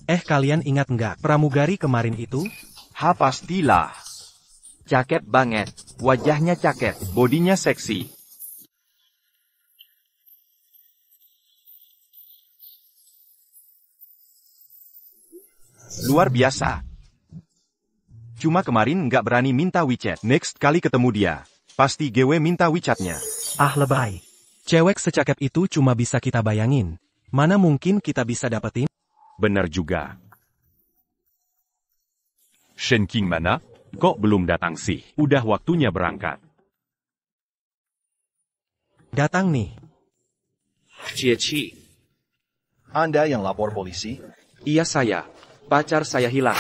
Kalian ingat nggak pramugari kemarin itu? Ha pastilah. Cakep banget. Wajahnya cakep, bodinya seksi. Luar biasa. Cuma kemarin nggak berani minta WeChat. Next kali ketemu dia, pasti gue minta WeChat-nya. Ah lebay. Cewek secakep itu cuma bisa kita bayangin. Mana mungkin kita bisa dapetin? Bener juga. Shen King mana? Kok belum datang sih? Udah waktunya berangkat. Datang nih. Cieci. Anda yang lapor polisi? Iya saya. Pacar saya hilang.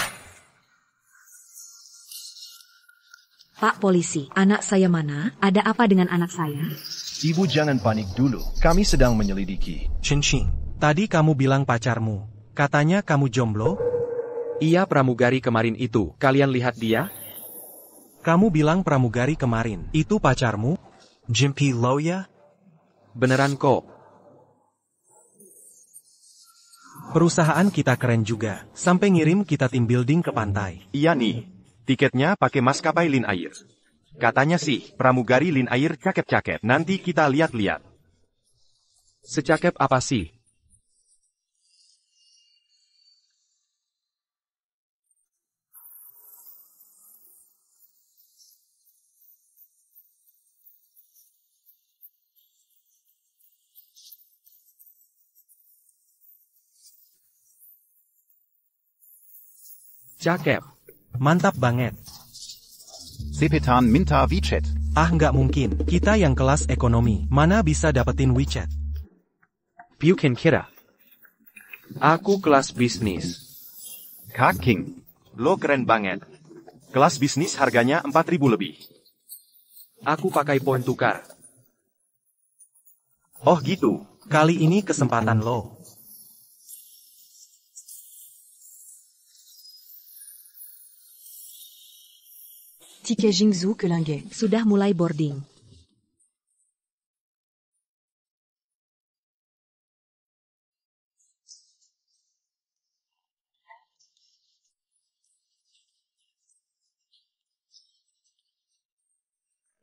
Pak polisi, anak saya mana? Ada apa dengan anak saya? Ibu jangan panik dulu. Kami sedang menyelidiki. Chin, tadi kamu bilang pacarmu. Katanya kamu jomblo? Iya pramugari kemarin itu. Kalian lihat dia? Kamu bilang pramugari kemarin. Itu pacarmu? Jimpy Lo ya? Beneran kok. Perusahaan kita keren juga. Sampai ngirim kita tim building ke pantai. Iya nih. Tiketnya pakai maskapai Lin Air. Katanya sih, pramugari Lin Air cakep-cakep. Nanti kita lihat-lihat. Secakep apa sih? Cakep. Mantap banget. Sepetan minta WeChat. Ah nggak mungkin. Kita yang kelas ekonomi. Mana bisa dapetin WeChat? Bukan kira. Aku kelas bisnis. Kak King, lo keren banget. Kelas bisnis harganya 4.000 lebih. Aku pakai poin tukar. Oh gitu. Kali ini kesempatan lo. Tiket Jingzhou ke Lange. Sudah mulai boarding.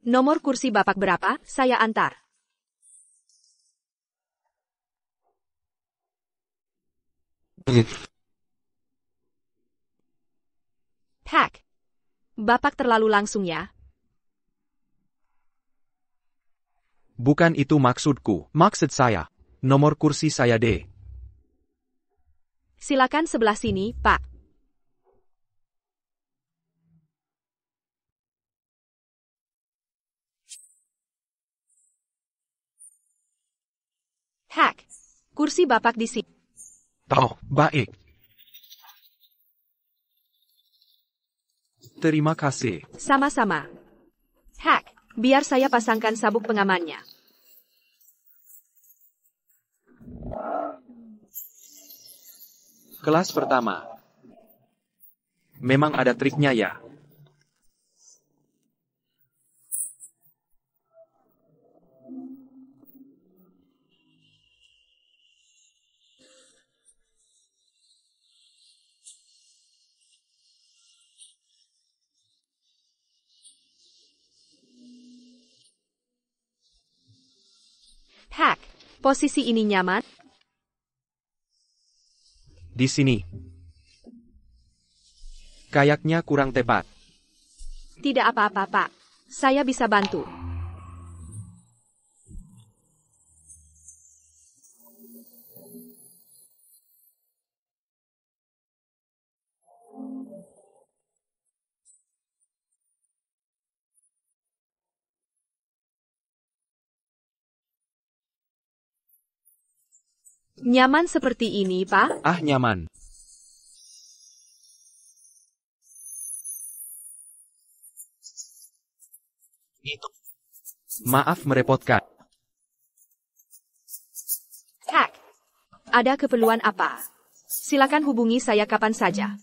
Nomor kursi Bapak berapa? Saya antar. Pak. Bapak terlalu langsung ya. Bukan itu maksudku. Maksud saya. Nomor kursi saya D. Silakan sebelah sini, Pak. Hack. Kursi Bapak di sini. Oh, baik. Terima kasih. Sama-sama. Hack. Biar saya pasangkan sabuk pengamannya. Kelas pertama. Memang ada triknya ya. Hack. Posisi ini nyaman? Di sini. Kayaknya kurang tepat. Tidak apa-apa, Pak. Saya bisa bantu. Nyaman seperti ini, Pak? Ah, nyaman. Maaf merepotkan. Hack. Ada keperluan apa? Silakan hubungi saya kapan saja.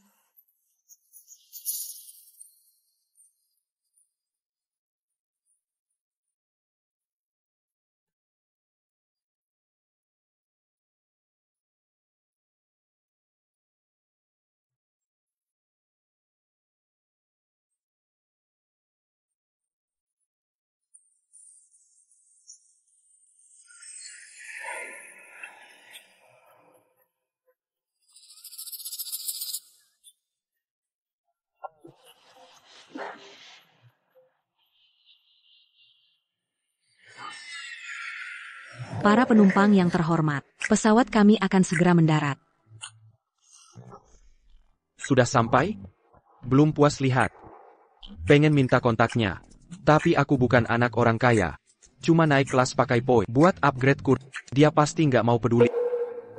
Para penumpang yang terhormat, pesawat kami akan segera mendarat. Sudah sampai? Belum puas lihat. Pengen minta kontaknya. Tapi aku bukan anak orang kaya. Cuma naik kelas pakai poin. Buat upgrade kur. Dia pasti nggak mau peduli.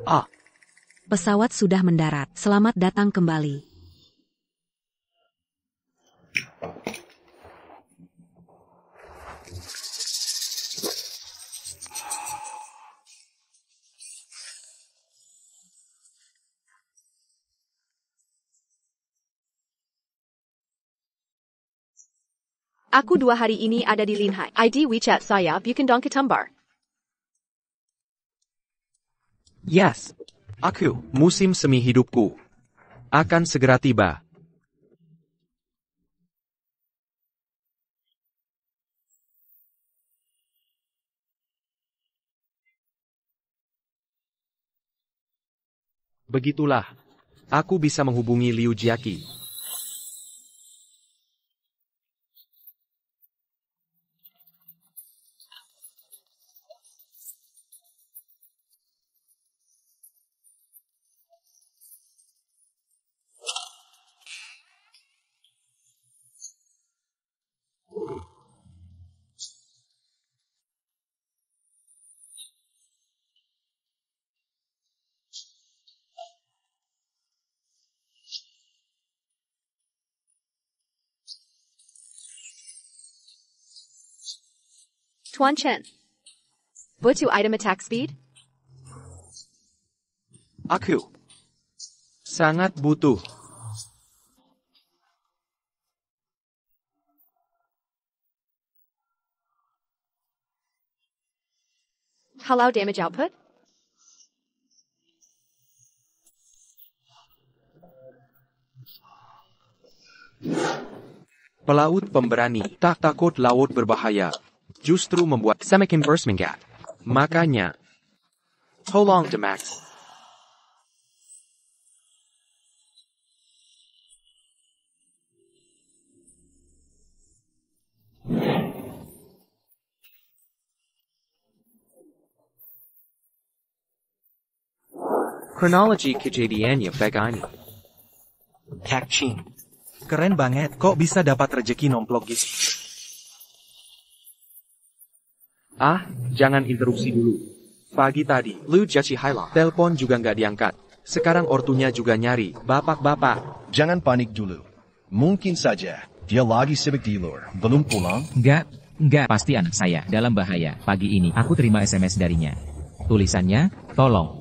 Ah, Pesawat sudah mendarat. Selamat datang kembali. Aku 2 hari ini ada di Linhai. ID WeChat saya bukan dong ketumbar. yes. Aku, musim semi hidupku. Akan segera tiba. Begitulah. Aku bisa menghubungi Liu Jiaqi. Tuan Chen. Butuh item attack speed? Aku sangat butuh. Halau damage output? Pelaut pemberani tak takut laut berbahaya. Justru membuat semakin bersemangat. Makanya, tolong Demax. Kronologi kejadiannya begini. Chin. Keren banget, kok bisa dapat rejeki nomplok gitu? Ah, jangan interupsi dulu. Pagi tadi, Liu Jiaqi hilang. Telepon juga nggak diangkat. Sekarang ortunya juga nyari. Bapak-bapak. Jangan panik dulu. Mungkin saja dia lagi sibuk di luar, belum pulang. Enggak, pasti anak saya dalam bahaya. Pagi ini aku terima SMS darinya. Tulisannya, tolong.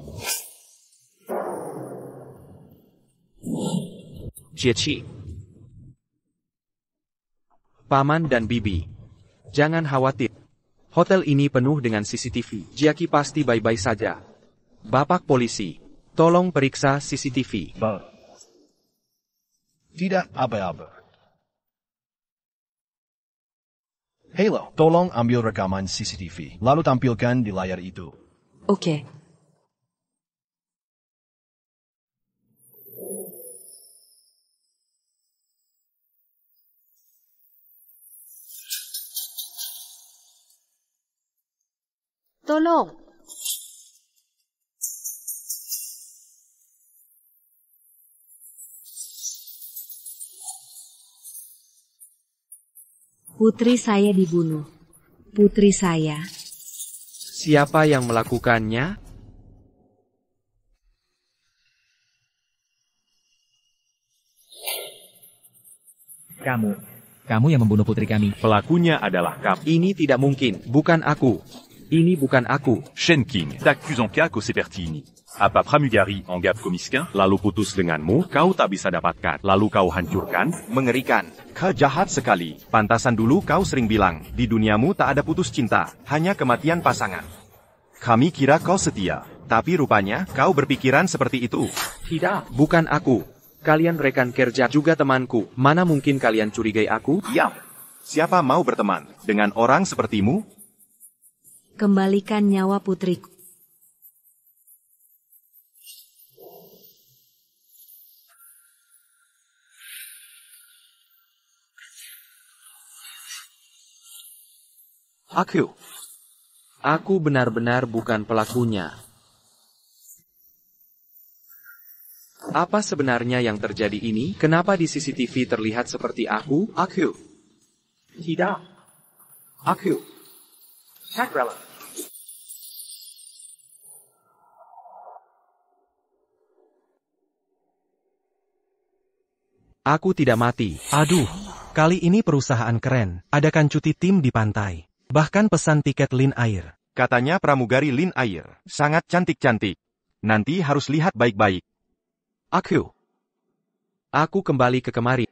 Jiaqi. Paman dan Bibi. Jangan khawatir. Hotel ini penuh dengan CCTV. Jiaqi pasti baik-baik saja. Bapak polisi, tolong periksa CCTV. Tidak apa-apa. Halo, tolong ambil rekaman CCTV, lalu tampilkan di layar itu. Oke. Tolong. Putri saya dibunuh. Putri saya. Siapa yang melakukannya? Kamu yang membunuh putri kami. Pelakunya adalah kamu. Ini tidak mungkin, bukan aku. Ini bukan aku. Shen Qing t'accuse en cas qu'au Sepertini. Apa pramugari en gap komiskin? Lalu putus denganmu, kau tak bisa dapatkan. Lalu kau hancurkan? Mengerikan. Kau jahat sekali. Pantasan dulu kau sering bilang, di duniamu tak ada putus cinta, hanya kematian pasangan. Kami kira kau setia, tapi rupanya kau berpikiran seperti itu. Tidak, bukan aku. Kalian rekan kerja juga temanku. Mana mungkin kalian curigai aku? Diam. Siapa mau berteman dengan orang sepertimu? Kembalikan nyawa putriku. Aku benar-benar bukan pelakunya. Apa sebenarnya yang terjadi ini? Kenapa di CCTV terlihat seperti aku? Aku. Tidak. Aku. Takrela. Aku tidak mati. Aduh, kali ini perusahaan keren. Adakan cuti tim di pantai. Bahkan pesan tiket Lin Air. Katanya pramugari Lin Air. Sangat cantik-cantik. Nanti harus lihat baik-baik. Aku kembali ke kemari.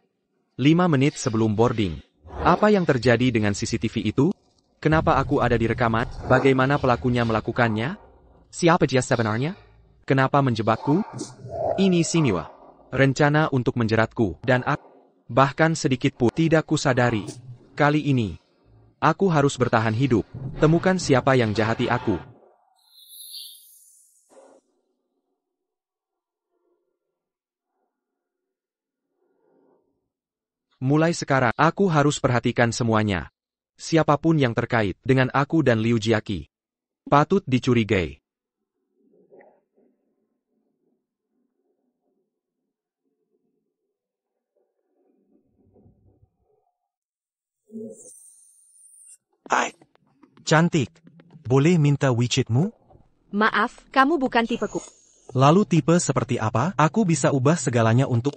5 menit sebelum boarding. Apa yang terjadi dengan CCTV itu? Kenapa aku ada di rekaman? Bagaimana pelakunya melakukannya? Siapa dia sebenarnya? Kenapa menjebakku? Ini Siniwa. Rencana untuk menjeratku. Dan aku, bahkan sedikit pun tidak kusadari. Kali ini, aku harus bertahan hidup. Temukan siapa yang jahati aku. Mulai sekarang, aku harus perhatikan semuanya. Siapapun yang terkait dengan aku dan Liu Jiaqi patut dicurigai. Hai. Cantik. Boleh minta WeChat-mu? Maaf, kamu bukan tipeku. Lalu tipe seperti apa? Aku bisa ubah segalanya untuk...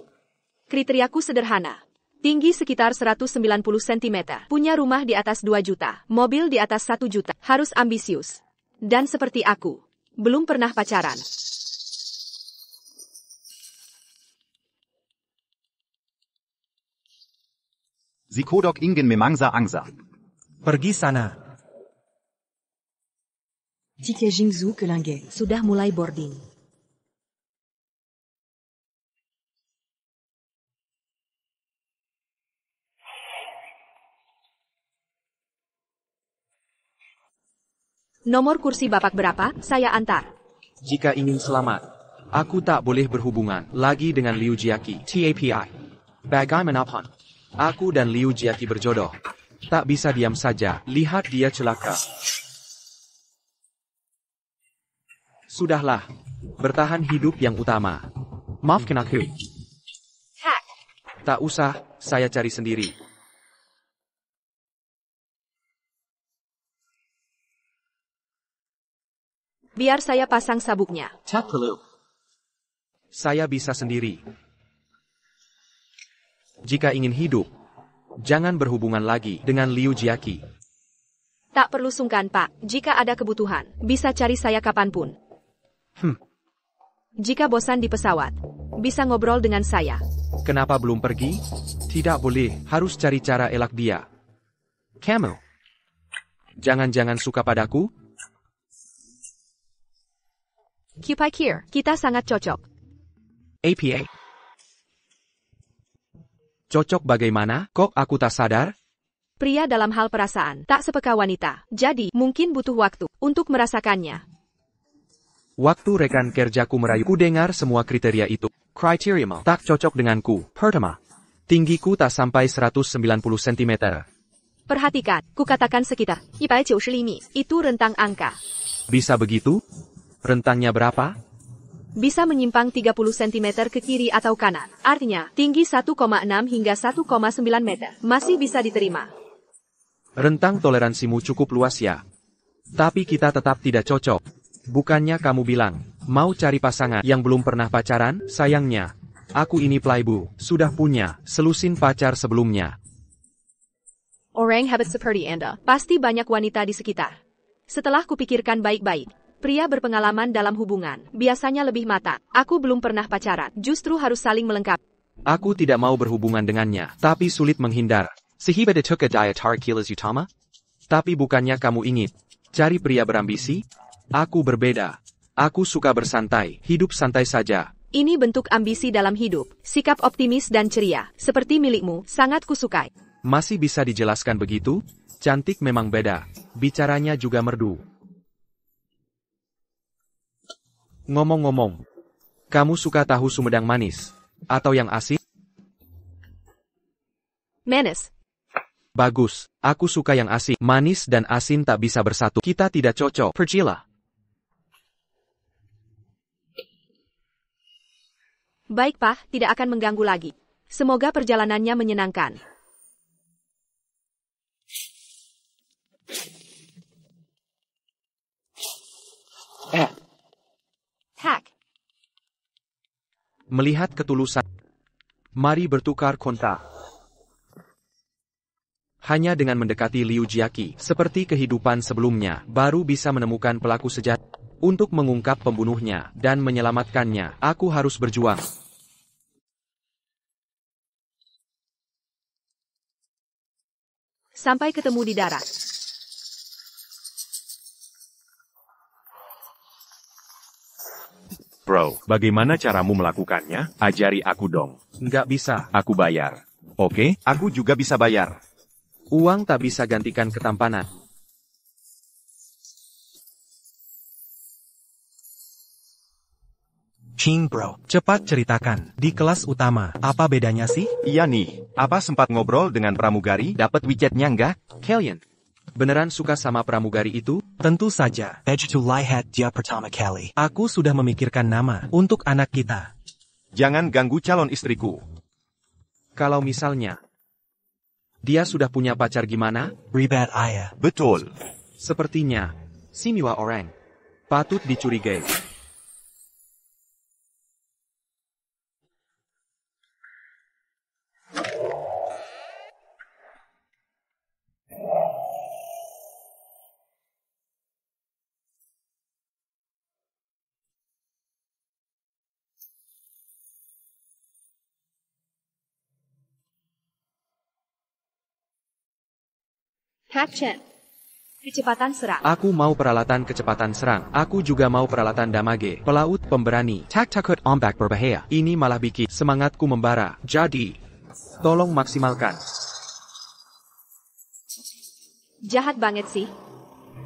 Kriteriaku sederhana. Tinggi sekitar 190 cm. Punya rumah di atas 2 juta. Mobil di atas 1 juta. Harus ambisius. Dan seperti aku. Belum pernah pacaran. Sie Kodok Ingen Memangsa Angsa. Pergi sana. Tiket Jingzhou ke Lange. Sudah mulai boarding. Nomor kursi Bapak berapa? Saya antar. Jika ingin selamat, aku tak boleh berhubungan lagi dengan Liu Jiaqi. TAPI. Bagaimanapun, aku dan Liu Jiaqi berjodoh. Tak bisa diam saja, lihat dia celaka. Sudahlah, bertahan hidup yang utama. Maafkan aku. Hack. Tak usah, saya cari sendiri. Biar saya pasang sabuknya. Tak perlu. Saya bisa sendiri. Jika ingin hidup, jangan berhubungan lagi dengan Liu Jiaqi. Tak perlu sungkan, Pak. Jika ada kebutuhan, bisa cari saya kapanpun. Jika bosan di pesawat, bisa ngobrol dengan saya. Kenapa belum pergi? Tidak boleh, harus cari cara elak dia. Kamu. Jangan-jangan suka padaku? Kipikir, kita sangat cocok. APA. Cocok bagaimana? Kok aku tak sadar? Pria dalam hal perasaan, tak sepeka wanita. Jadi, mungkin butuh waktu untuk merasakannya. Waktu rekan kerjaku merayuku dengar semua kriteria itu. Kriteriamu tak cocok denganku. Pertama, tinggiku tak sampai 190 cm. Perhatikan, kukatakan sekitar 190 厘米. Itu rentang angka. Bisa begitu? Rentangnya berapa? Bisa menyimpang 30 cm ke kiri atau kanan. Artinya, tinggi 1,6 hingga 1,9 meter. Masih bisa diterima. Rentang toleransimu cukup luas ya. Tapi kita tetap tidak cocok. Bukannya kamu bilang, mau cari pasangan yang belum pernah pacaran? Sayangnya, aku ini playboy, sudah punya selusin pacar sebelumnya. Orang hebat seperti Anda, pasti banyak wanita di sekitar. Setelah kupikirkan baik-baik, pria berpengalaman dalam hubungan biasanya lebih matang. Aku belum pernah pacaran, justru harus saling melengkapi. Aku tidak mau berhubungan dengannya, tapi sulit menghindar. Sehingga dituka daya tarik kilas utama? Tapi bukannya kamu ingin cari pria berambisi? Aku berbeda. Aku suka bersantai, hidup santai saja. Ini bentuk ambisi dalam hidup, sikap optimis dan ceria, seperti milikmu, sangat kusukai. Masih bisa dijelaskan begitu? Cantik memang beda, bicaranya juga merdu. Ngomong-ngomong, kamu suka tahu Sumedang manis? Atau yang asin? Manis. Bagus, aku suka yang asin. Manis dan asin tak bisa bersatu. Kita tidak cocok. Pergilah. Baik Pak, tidak akan mengganggu lagi. Semoga perjalanannya menyenangkan. Hack. Melihat ketulusan. Mari bertukar kontak. Hanya dengan mendekati Liu Jiaqi, seperti kehidupan sebelumnya, baru bisa menemukan pelaku sejati. Untuk mengungkap pembunuhnya dan menyelamatkannya, aku harus berjuang. Sampai ketemu di darat. Bro, bagaimana caramu melakukannya? Ajari aku dong. Nggak bisa. Aku bayar. Oke, aku juga bisa bayar. Uang tak bisa gantikan ketampanan. Ching bro, cepat ceritakan. Di kelas utama, apa bedanya sih? Iya nih, apa sempat ngobrol dengan pramugari? Dapat widgetnya nggak? Kalian, beneran suka sama pramugari itu? Tentu saja. Begitu lihat dia pertama kali. Aku sudah memikirkan nama untuk anak kita. Jangan ganggu calon istriku. Kalau misalnya, dia sudah punya pacar gimana? Ribet ayah. Betul. Sepertinya, si Miwa orang patut dicurigai. Hatchet. Kecepatan serang. Aku mau peralatan kecepatan serang. Aku juga mau peralatan damage. Pelaut pemberani. Tak takut ombak berbahaya. Ini malah bikin semangatku membara. Jadi, tolong maksimalkan. Jahat banget sih.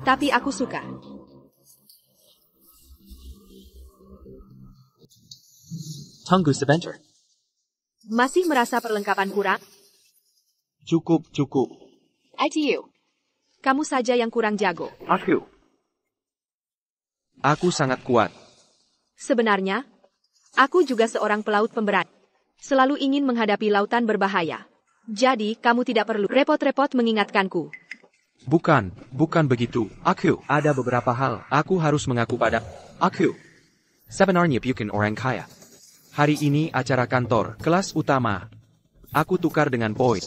Tapi aku suka. Tunggu sebentar. Masih merasa perlengkapan kurang? Cukup. ITU. Kamu saja yang kurang jago. Aku sangat kuat. Sebenarnya, aku juga seorang pelaut pemberani. Selalu ingin menghadapi lautan berbahaya. Jadi, kamu tidak perlu repot-repot mengingatkanku. Bukan begitu. Aku ada beberapa hal. Aku harus mengaku pada aku. Sebenarnya bukan orang kaya. Hari ini acara kantor, kelas utama. Aku tukar dengan Boyd.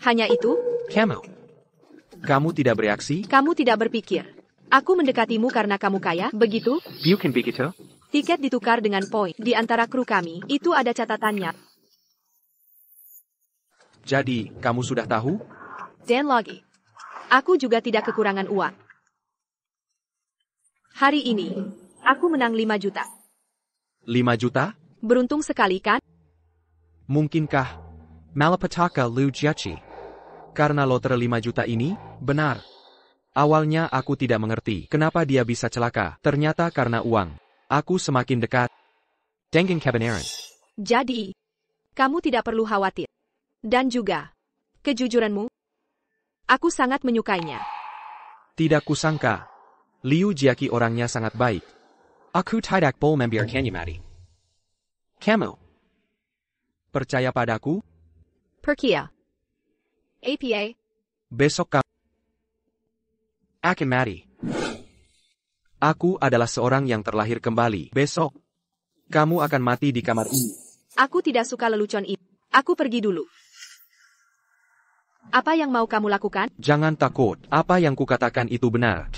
Hanya itu? Kamu tidak bereaksi? Kamu tidak berpikir. Aku mendekatimu karena kamu kaya, begitu? Bukan begitu. Tiket ditukar dengan poin. Di antara kru kami, itu ada catatannya. Jadi, kamu sudah tahu? Dan lagi. Aku juga tidak kekurangan uang. Hari ini, aku menang 5 juta. 5 juta? Beruntung sekali kan? Mungkinkah malapetaka Liu Jiaqi? Karena lotre 5 juta ini, benar. Awalnya aku tidak mengerti kenapa dia bisa celaka. Ternyata karena uang. Aku semakin dekat. Dengan kebenaran. Jadi, kamu tidak perlu khawatir. Dan juga, kejujuranmu, aku sangat menyukainya. Tidak kusangka. Liu Jiaqi orangnya sangat baik. Aku tidak boleh membiarkannya mati. Kamu percaya padaku? Perkia. APA. Besok kamu akan mati. Aku adalah seorang yang terlahir kembali. Besok, kamu akan mati di kamar ini. Aku tidak suka lelucon itu. Aku pergi dulu. Apa yang mau kamu lakukan? Jangan takut. Apa yang kukatakan itu benar.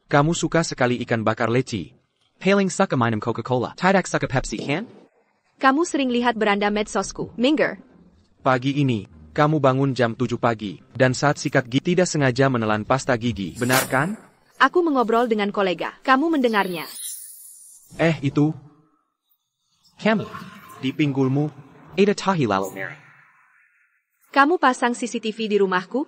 Kamu suka sekali ikan bakar leci. Paling suka minum Coca-Cola. Tidak suka Pepsi, kan? Kamu sering lihat beranda medsosku. Minger. Pagi ini, kamu bangun jam 7 pagi, dan saat sikat gigi tidak sengaja menelan pasta gigi. Benar kan? Aku mengobrol dengan kolega. Kamu mendengarnya. Itu. Kamu, di pinggulmu, ada tahi lalu merah. Kamu pasang CCTV di rumahku?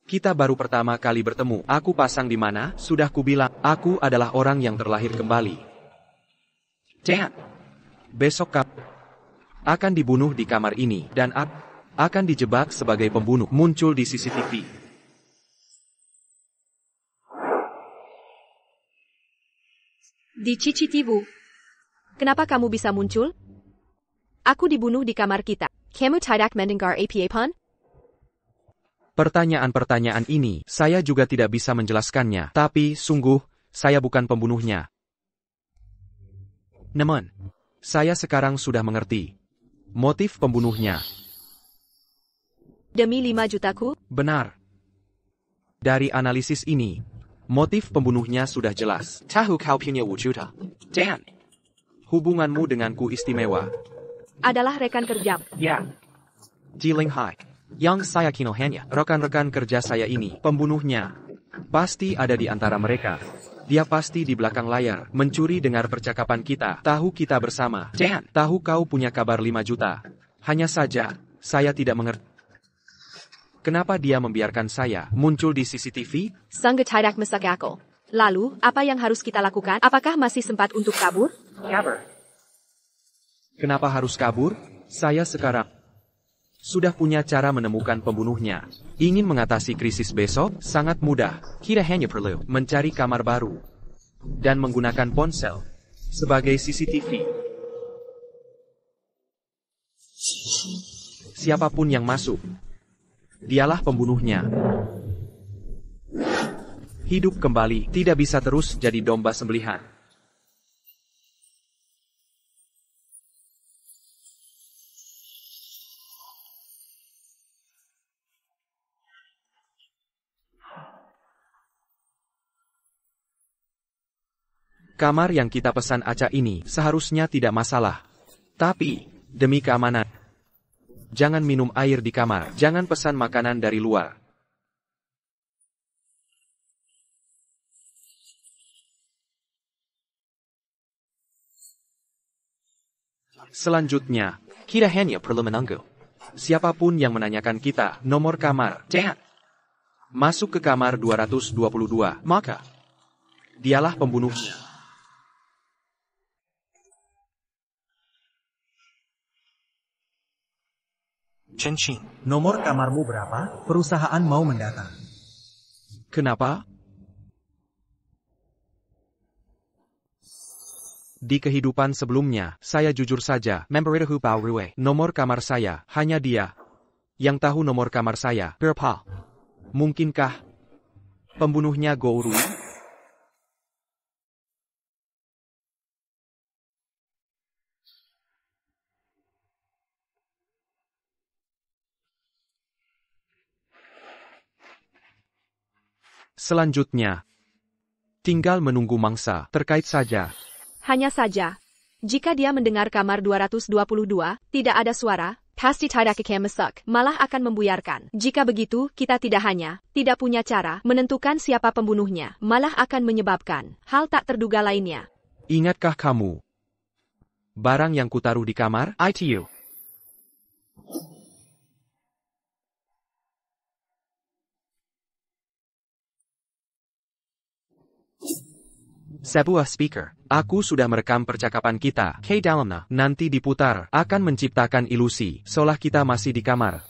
Kita baru pertama kali bertemu. Aku pasang di mana? Sudah kubilang, aku adalah orang yang terlahir kembali. Dan, besok kamu akan dibunuh di kamar ini, dan akan dijebak sebagai pembunuh. Muncul di CCTV. Di CCTV. Kenapa kamu bisa muncul? Aku dibunuh di kamar kita. Kamu tidak mendengar apa pun? Pertanyaan-pertanyaan ini, saya juga tidak bisa menjelaskannya, tapi sungguh, saya bukan pembunuhnya. Namun, saya sekarang sudah mengerti motif pembunuhnya. Demi 5 jutaku? Benar. Dari analisis ini, motif pembunuhnya sudah jelas. Tahu kau punya 5 juta. Dan hubunganmu denganku istimewa. Adalah rekan kerja. Ya. Jiling Hai. Yang saya kinohanya, rekan-rekan kerja saya ini, pembunuhnya. Pasti ada di antara mereka. Dia pasti di belakang layar, mencuri dengar percakapan kita, tahu kita bersama. Dan tahu kau punya kabar 5 juta. Hanya saja, saya tidak mengerti. Kenapa dia membiarkan saya muncul di CCTV? Sangat tidak masuk akal. Lalu, apa yang harus kita lakukan? Apakah masih sempat untuk kabur? Kabur. Kenapa harus kabur? Saya sekarang sudah punya cara menemukan pembunuhnya. Ingin mengatasi krisis besok? Sangat mudah. Kita hanya perlu mencari kamar baru dan menggunakan ponsel sebagai CCTV. Siapapun yang masuk, dialah pembunuhnya. Hidup kembali, tidak bisa terus jadi domba sembelihan. Kamar yang kita pesan acak ini seharusnya tidak masalah. Tapi, demi keamanan, jangan minum air di kamar, jangan pesan makanan dari luar. Selanjutnya, kita hanya perlu menunggu. Siapapun yang menanyakan kita nomor kamar, dan masuk ke kamar 222, maka dialah pembunuhnya. Chen, nomor kamarmu berapa? Perusahaan mau mendata. Kenapa? Di kehidupan sebelumnya, saya jujur saja, memberitahu Bao Rue, nomor kamar saya, hanya dia yang tahu nomor kamar saya. Berapa? Mungkinkah pembunuhnya Go Rui? Selanjutnya, tinggal menunggu mangsa, terkait saja. Hanya saja, jika dia mendengar kamar 222, tidak ada suara, pasti tidak akan masuk, malah akan membuyarkan. Jika begitu, kita tidak punya cara menentukan siapa pembunuhnya, malah akan menyebabkan hal tak terduga lainnya. Ingatkah kamu barang yang kutaruh di kamar? ITU. Sebuah speaker. Aku sudah merekam percakapan kita. K dalamnya, nanti diputar, akan menciptakan ilusi, seolah kita masih di kamar.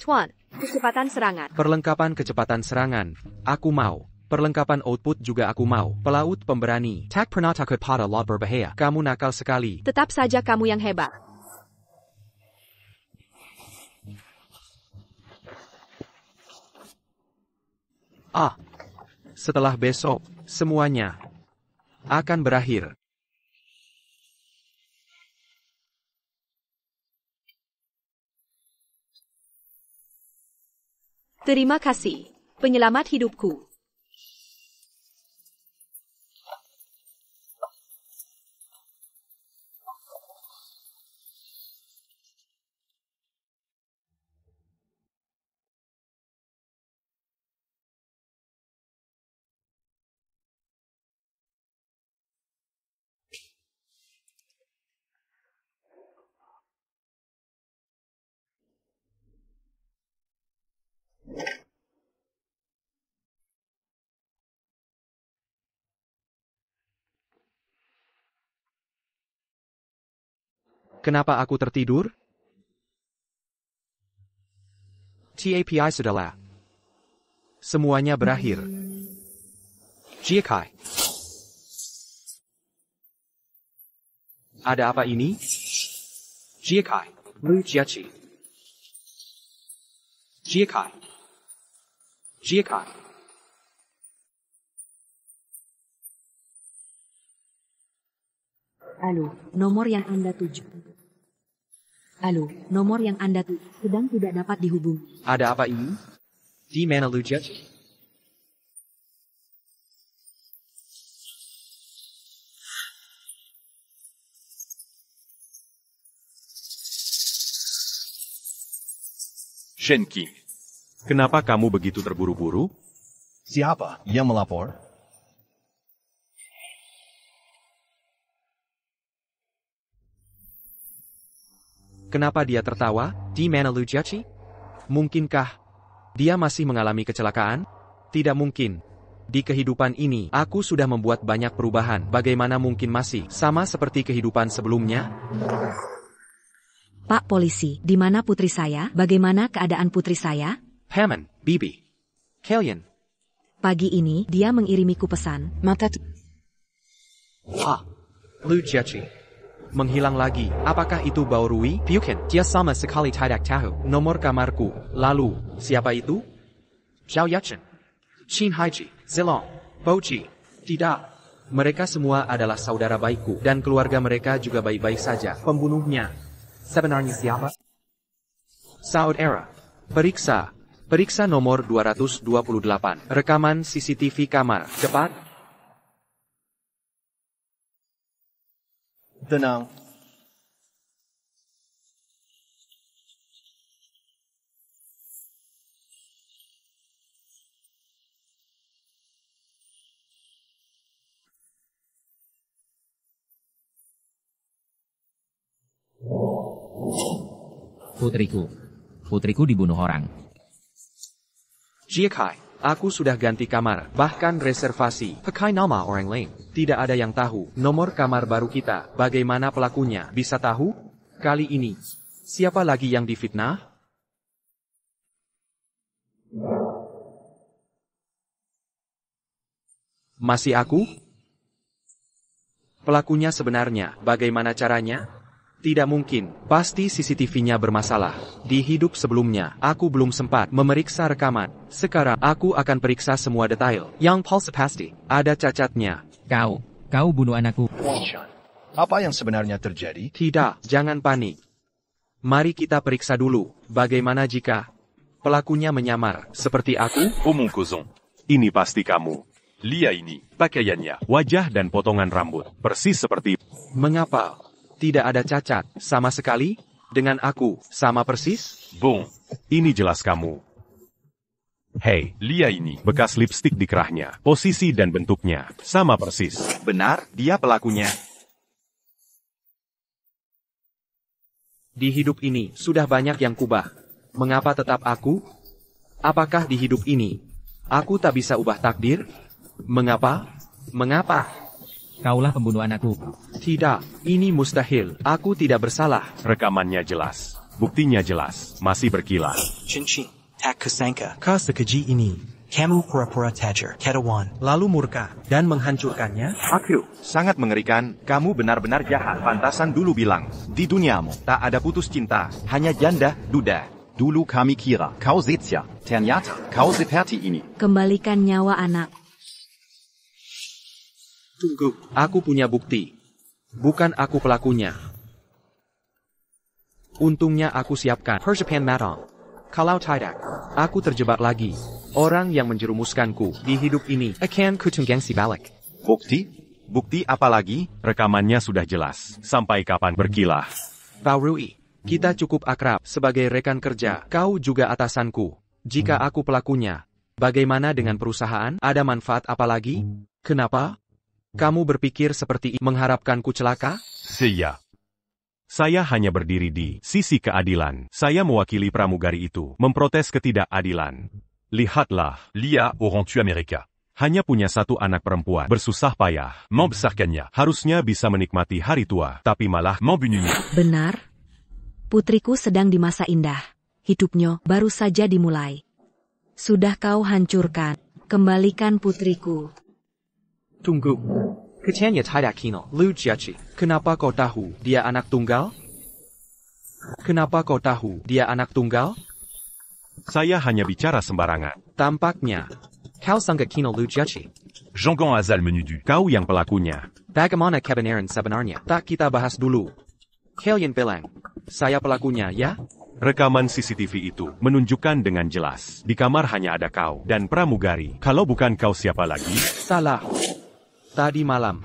Tuan, kecepatan serangan. Perlengkapan kecepatan serangan. Aku mau. Perlengkapan output juga aku mau. Pelaut pemberani. Tak pernah takut pada law berbahaya. Kamu nakal sekali. Tetap saja kamu yang hebat. Setelah besok, semuanya akan berakhir. Terima kasih, penyelamat hidupku. Kenapa aku tertidur? TAPI sudahlah. Semuanya berakhir. Jiakai. Ada apa ini? Jiakai. Lu Jiachi. Jiakai. Jiakai. Halo, nomor yang Anda tuju. Halo, nomor yang Anda tuju sedang tidak dapat dihubungi. Ada apa ini? Di mana lu Jiachi? Shen Qing, kenapa kamu begitu terburu-buru? Siapa yang melapor? Kenapa dia tertawa? Di mana lu Jiachi? Mungkinkah dia masih mengalami kecelakaan? Tidak mungkin. Di kehidupan ini, aku sudah membuat banyak perubahan. Bagaimana mungkin masih sama seperti kehidupan sebelumnya? Pak polisi, di mana putri saya? Bagaimana keadaan putri saya? Hammond, Bibi. Kalian. Pagi ini, dia mengirimiku pesan. Lu Jiachi. Menghilang lagi. Apakah itu Bao Rui? Bukan. Dia sama sekali tidak tahu nomor kamarku. Lalu, siapa itu? Zhao Yachen. Qin Haiji. Zilong. Boji. Tidak. Mereka semua adalah saudara baikku. Dan keluarga mereka juga baik-baik saja. Pembunuhnya sebenarnya siapa? Saudara. Periksa. Periksa nomor 228. Rekaman CCTV kamar. Cepat. Tenang. Putriku dibunuh orang. Jiakai, aku sudah ganti kamar, bahkan reservasi. Pakai nama orang lain. Tidak ada yang tahu nomor kamar baru kita. Bagaimana pelakunya bisa tahu? Kali ini, siapa lagi yang difitnah? Masih aku? Pelakunya sebenarnya, bagaimana caranya? Tidak mungkin, pasti CCTV-nya bermasalah. Di hidup sebelumnya, aku belum sempat memeriksa rekaman. Sekarang, aku akan periksa semua detail. Yang palsu pasti, ada cacatnya. Kau bunuh anakku. Wanshan, apa yang sebenarnya terjadi? Tidak, jangan panik. Mari kita periksa dulu, bagaimana jika pelakunya menyamar, seperti aku? Omong kosong. Ini pasti kamu. Lihat ini, pakaiannya, wajah dan potongan rambut. Persis seperti... Mengapa? Tidak ada cacat, sama sekali, dengan aku, sama persis? Bung, ini jelas kamu. Hei, lihat ini, bekas lipstik di kerahnya. Posisi dan bentuknya, sama persis. Benar, dia pelakunya. Di hidup ini, sudah banyak yang kubah. Mengapa tetap aku? Apakah di hidup ini, aku tak bisa ubah takdir? Mengapa? Mengapa? Kaulah pembunuh anakku. Tidak, ini mustahil. Aku tidak bersalah. Rekamannya jelas. Buktinya jelas. Masih berkilah. Cincin, tak kesangka. Kau sekeji ini. Kamu pura-pura tajir, ketawan. Lalu murka dan menghancurkannya. Aku sangat mengerikan. Kamu benar-benar jahat. Pantasan dulu bilang, di duniamu tak ada putus cinta, hanya janda, duda. Dulu kami kira, kau setia. Ternyata, kau seperti ini. Kembalikan nyawa anak. Tunggu, aku punya bukti. Bukan aku pelakunya. Untungnya aku siapkan Persiapan matang. Kalau tidak, aku terjebak lagi. Orang yang menjerumuskanku di hidup ini akan kutunggangi balik. Bukti? Bukti apa lagi? Rekamannya sudah jelas. Sampai kapan berkilah? Bao Rui, kita cukup akrab sebagai rekan kerja. Kau juga atasanku. Jika aku pelakunya, bagaimana dengan perusahaan? Ada manfaat apa lagi? Kenapa? Kamu berpikir seperti mengharapkanku celaka? Saya hanya berdiri di sisi keadilan. Saya mewakili pramugari itu, memprotes ketidakadilan. Lihatlah, Lia orang tu Amerika. Hanya punya satu anak perempuan. Bersusah payah membesarkannya. Harusnya bisa menikmati hari tua. Tapi malah membunuhnya. Benar. Putriku sedang di masa indah. Hidupnya baru saja dimulai. Sudah kau hancurkan. Kembalikan putriku. Tunggu. Kecenya tidak kino. Lu Jiachi. Kenapa kau tahu dia anak tunggal? Kenapa kau tahu dia anak tunggal? Saya hanya bicara sembarangan. Tampaknya. Kau sangat kino Lu Jiachi. Jeonggon Azal menuduh kau yang pelakunya. Bagaimana kebenaran sebenarnya? Tak kita bahas dulu. Kalian bilang, saya pelakunya ya? Rekaman CCTV itu menunjukkan dengan jelas. Di kamar hanya ada kau dan pramugari. Kalau bukan kau siapa lagi? Salah. Tadi malam.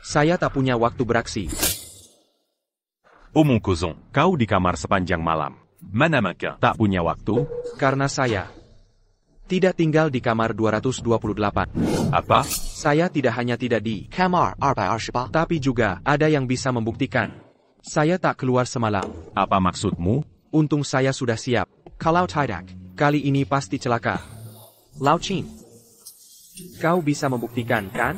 Saya tak punya waktu beraksi. Omong kosong. Kau di kamar sepanjang malam. Mana maka tak punya waktu? Karena saya tidak tinggal di kamar 228. Apa? Saya tidak hanya tidak di kamar 228, tapi juga ada yang bisa membuktikan. Saya tak keluar semalam. Apa maksudmu? Untung saya sudah siap. Kalau tidak, kali ini pasti celaka. Lao Qin, kau bisa membuktikan kan?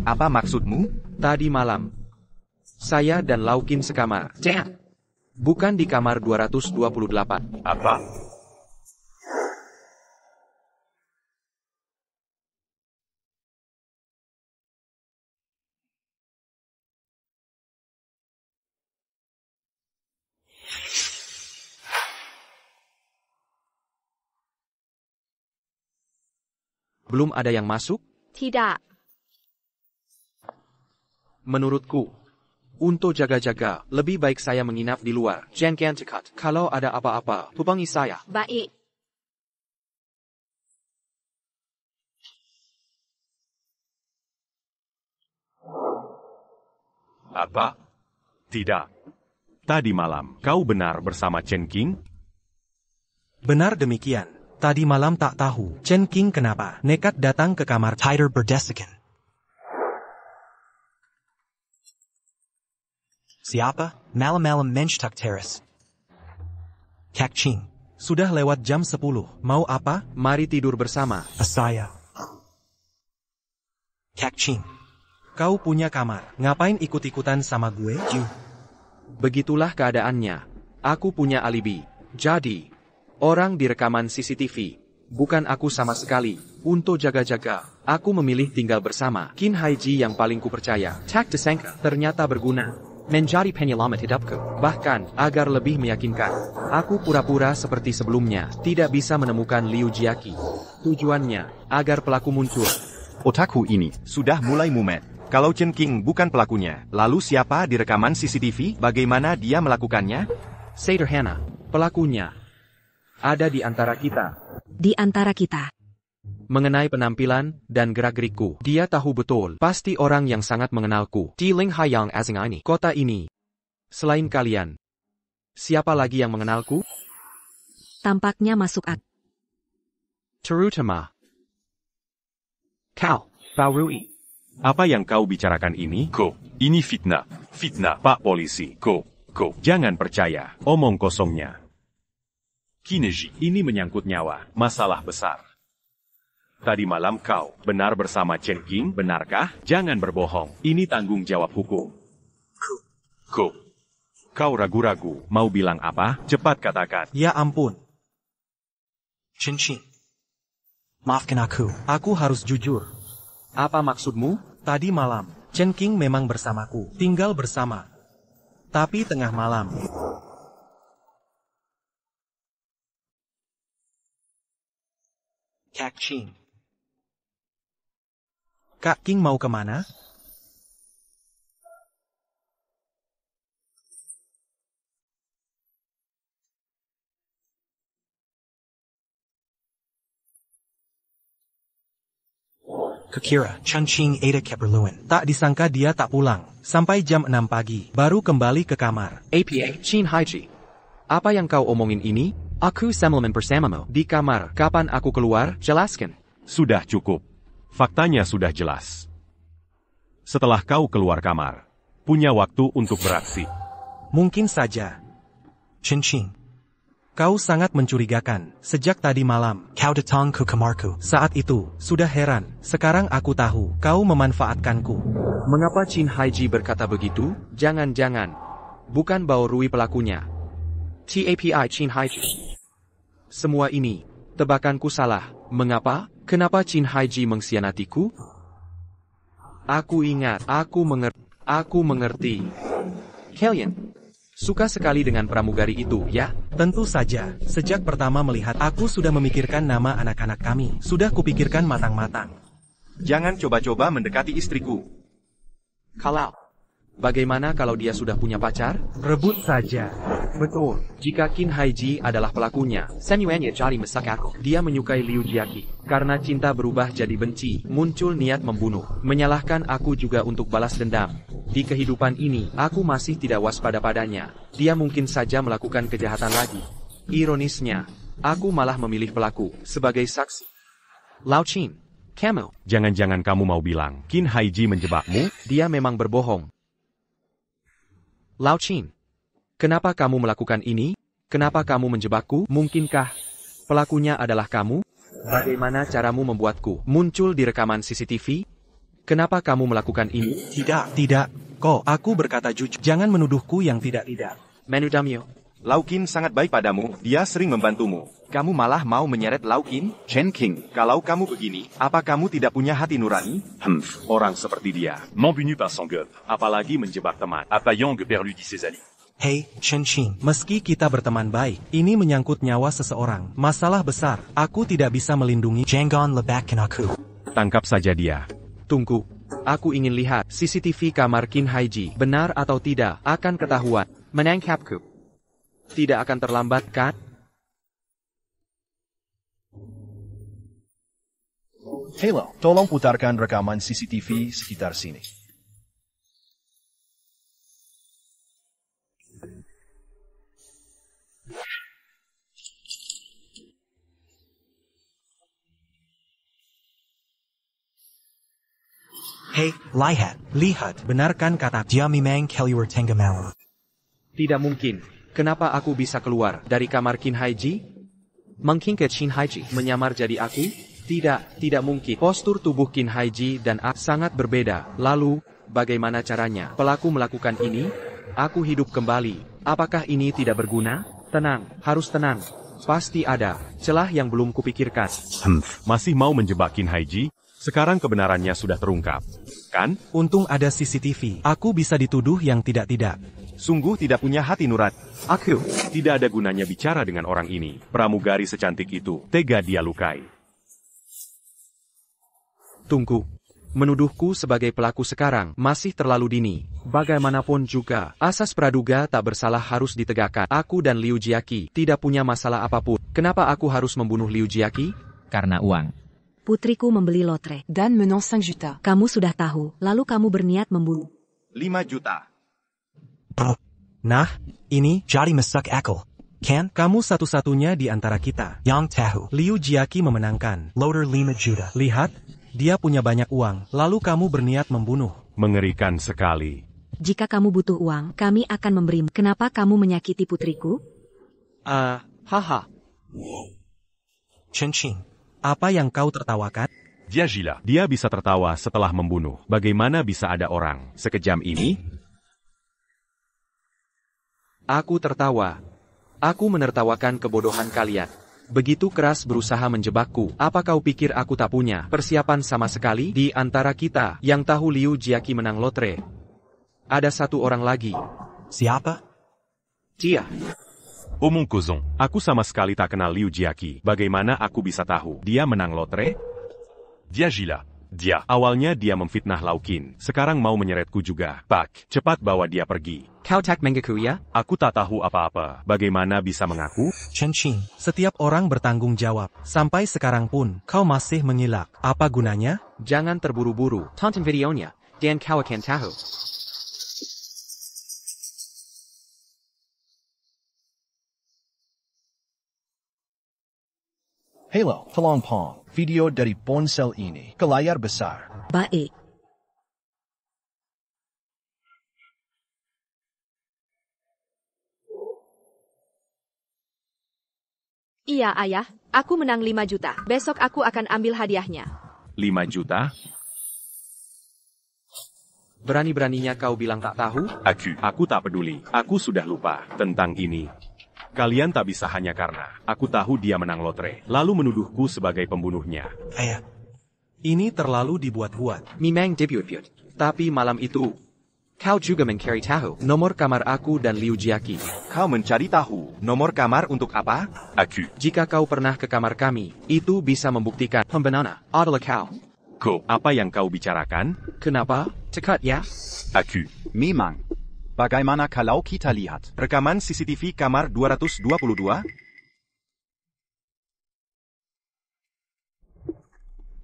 Apa maksudmu? Tadi malam, saya dan Lao Qin sekamar. Bukan di kamar 228. Apa? Belum ada yang masuk? Tidak. Menurutku, untuk jaga-jaga, lebih baik saya menginap di luar. Jangan dekat. Kalau ada apa-apa, hubungi saya. Baik. Apa? Tidak. Tadi malam, kau benar bersama Chen King? Benar demikian. Tadi malam tak tahu Chen King kenapa nekat datang ke kamar Tighter berdasarkan. Siapa? Malam-malam mencetak teras. Kak Ching. Sudah lewat jam 10. Mau apa? Mari tidur bersama. Asaya. Kak Ching. Kau punya kamar. Ngapain ikut-ikutan sama gue? Begitulah keadaannya. Aku punya alibi. Jadi, orang di rekaman CCTV. Bukan aku sama sekali. Untuk jaga-jaga, aku memilih tinggal bersama Qin Haiji yang paling kupercaya. Tak disangka, ternyata berguna. Menjadi penyelamat hidupku. Bahkan, agar lebih meyakinkan, aku pura-pura seperti sebelumnya, tidak bisa menemukan Liu Jiaqi. Tujuannya, agar pelaku muncul. Otakku ini sudah mulai mumet. Kalau Chen King bukan pelakunya, lalu siapa di rekaman CCTV? Bagaimana dia melakukannya? Sederhana, pelakunya ada di antara kita. Di antara kita. Mengenai penampilan dan gerak-gerikku, dia tahu betul, pasti orang yang sangat mengenalku. Di Linghayang Asing ini, kota ini. Selain kalian, siapa lagi yang mengenalku? Tampaknya masuk akal. Terutama kau, Bao Rui. Apa yang kau bicarakan ini? Ko, ini fitnah. Fitnah, Pak Polisi. Ko, jangan percaya. Omong kosongnya. Kineji, ini menyangkut nyawa. Masalah besar. Tadi malam kau benar bersama Chen King, benarkah? Jangan berbohong. Ini tanggung jawab hukum. Ko, kau ragu-ragu. Mau bilang apa? Cepat katakan. Ya ampun. Chen Ching. Maafkan aku. Aku harus jujur. Apa maksudmu? Tadi malam, Chen King memang bersamaku. Tinggal bersama. Tapi tengah malam. Kak Ching. Kak King mau kemana? Kukira, Chen Ching ada keperluan. Tak disangka dia tak pulang. Sampai jam 6 pagi, baru kembali ke kamar. APA, Qin Haiji. Apa yang kau omongin ini? Aku semalaman bersamamu di kamar. Kapan aku keluar? Jelaskan. Sudah cukup. Faktanya sudah jelas. Setelah kau keluar kamar, punya waktu untuk beraksi. Mungkin saja. Chen Ching. Kau sangat mencurigakan, sejak tadi malam. Kau datang ke kamarku. Saat itu, sudah heran, sekarang aku tahu, kau memanfaatkanku. Mengapa Qin Haiji berkata begitu? Jangan-jangan. Bukan Bao Rui pelakunya. TAPI Qin Haiji. Semua ini, tebakanku salah. Mengapa? Kenapa Qin Haiji mengkhianatiku? Aku ingat, aku mengerti. Kalian suka sekali dengan pramugari itu, ya? Tentu saja, sejak pertama melihat aku sudah memikirkan nama anak-anak kami. Sudah kupikirkan matang-matang. Jangan coba-coba mendekati istriku. Kalau bagaimana kalau dia sudah punya pacar? Rebut saja. Betul. Jika Qin Haiji adalah pelakunya, dia menyukai Liu Jiaqi. Karena cinta berubah jadi benci, muncul niat membunuh. Menyalahkan aku juga untuk balas dendam. Di kehidupan ini, aku masih tidak waspada padanya. Dia mungkin saja melakukan kejahatan lagi. Ironisnya, aku malah memilih pelaku sebagai saksi. Lao Qin, kamu. Jangan-jangan kamu mau bilang, Qin Haiji menjebakmu? Dia memang berbohong. Lao Qin, kenapa kamu melakukan ini? Kenapa kamu menjebakku? Mungkinkah pelakunya adalah kamu? Bagaimana caramu membuatku muncul di rekaman CCTV? Kenapa kamu melakukan ini? Tidak. Kok, aku berkata jujur. Jangan menuduhku yang tidak-tidak. Menudamyo. Lau Qin sangat baik padamu, dia sering membantumu. Kamu malah mau menyeret Lau Qin? Chen King. Kalau kamu begini, apa kamu tidak punya hati nurani? Orang seperti dia, membunuh par son gueule, apalagi menjebak teman. Apa yang perlu ses alliés? Hey, Chen Qing. Meski kita berteman baik, ini menyangkut nyawa seseorang. Masalah besar, aku tidak bisa melindungi. Jangan lebakkan aku. Tangkap saja dia. Tunggu. Aku ingin lihat CCTV kamar Qin Haiji. Benar atau tidak, akan ketahuan. Menangkapku. Tidak akan terlambat, kan? Halo, tolong putarkan rekaman CCTV sekitar sini. Hey, lihat. Benarkan kata Dia memang keluar tengah malam. Tidak mungkin. Kenapa aku bisa keluar dari kamar Qin Haiji? Mungkin ke Qin Haiji menyamar jadi aku? Tidak mungkin. Postur tubuh Qin Haiji dan aku sangat berbeda. Lalu, bagaimana caranya pelaku melakukan ini? Aku hidup kembali. Apakah ini tidak berguna? Tenang, harus tenang. Pasti ada celah yang belum kupikirkan. Masih mau menjebak Qin Haiji? Sekarang kebenarannya sudah terungkap, kan? Untung ada CCTV. Aku bisa dituduh yang tidak-tidak. Sungguh tidak punya hati nurani. Aku tidak ada gunanya bicara dengan orang ini. Pramugari secantik itu, tega dia lukai. Tunggu. Menuduhku sebagai pelaku sekarang masih terlalu dini. Bagaimanapun juga, asas praduga tak bersalah harus ditegakkan. Aku dan Liu Jiaqi tidak punya masalah apapun. Kenapa aku harus membunuh Liu Jiaqi? Karena uang. Putriku membeli lotre. Dan menang 5 juta. Kamu sudah tahu, lalu kamu berniat membunuh. 5 juta. Nah, ini, Jadi masuk akal. Kan? kamu satu-satunya di antara kita. Yang tahu. Liu Jiaqi memenangkan. Loader 5 juta. Lihat, dia punya banyak uang, lalu kamu berniat membunuh. Mengerikan sekali. Jika kamu butuh uang, kami akan memberimu. Kenapa kamu menyakiti putriku? Haha. Chen Qing. Apa yang kau tertawakan? Dia gila. Dia bisa tertawa setelah membunuh. Bagaimana bisa ada orang sekejam ini? Aku tertawa. Aku menertawakan kebodohan kalian. Begitu keras berusaha menjebakku. Apa kau pikir aku tak punya persiapan sama sekali? Di antara kita yang tahu Liu Jiaqi menang lotre, ada satu orang lagi. Siapa? Dia. Omong kosong. Aku sama sekali tak kenal Liu Jiaqi. Bagaimana aku bisa tahu dia menang lotre? Dia gila. Dia. Awalnya dia memfitnah Lau Qin. Sekarang mau menyeretku juga. Pak, cepat bawa dia pergi. Kau tak mengaku ya? Aku tak tahu apa-apa. Bagaimana bisa mengaku? Chen Qing. Setiap orang bertanggung jawab. Sampai sekarang pun, kau masih mengilak. Apa gunanya? Jangan terburu-buru. Tonton videonya. Dan kau akan tahu. Halo, tolong pong video dari ponsel ini ke layar besar. Baik. Iya, Ayah. Aku menang 5 juta. Besok aku akan ambil hadiahnya. 5 juta? Berani-beraninya kau bilang tak tahu? Aku tak peduli. Aku sudah lupa tentang ini. Kalian tak bisa hanya karena aku tahu dia menang lotre, lalu menuduhku sebagai pembunuhnya. Ayah, ini terlalu dibuat-buat. Memang dibuat-buat. Tapi malam itu, kau juga mencari tahu nomor kamar aku dan Liu Jiaqi. Kau mencari tahu nomor kamar untuk apa? Jika kau pernah ke kamar kami, itu bisa membuktikan pembenaran adalah kau. Apa yang kau bicarakan? Kenapa? Cekat ya. Memang. Bagaimana kalau kita lihat? Rekaman CCTV kamar 222?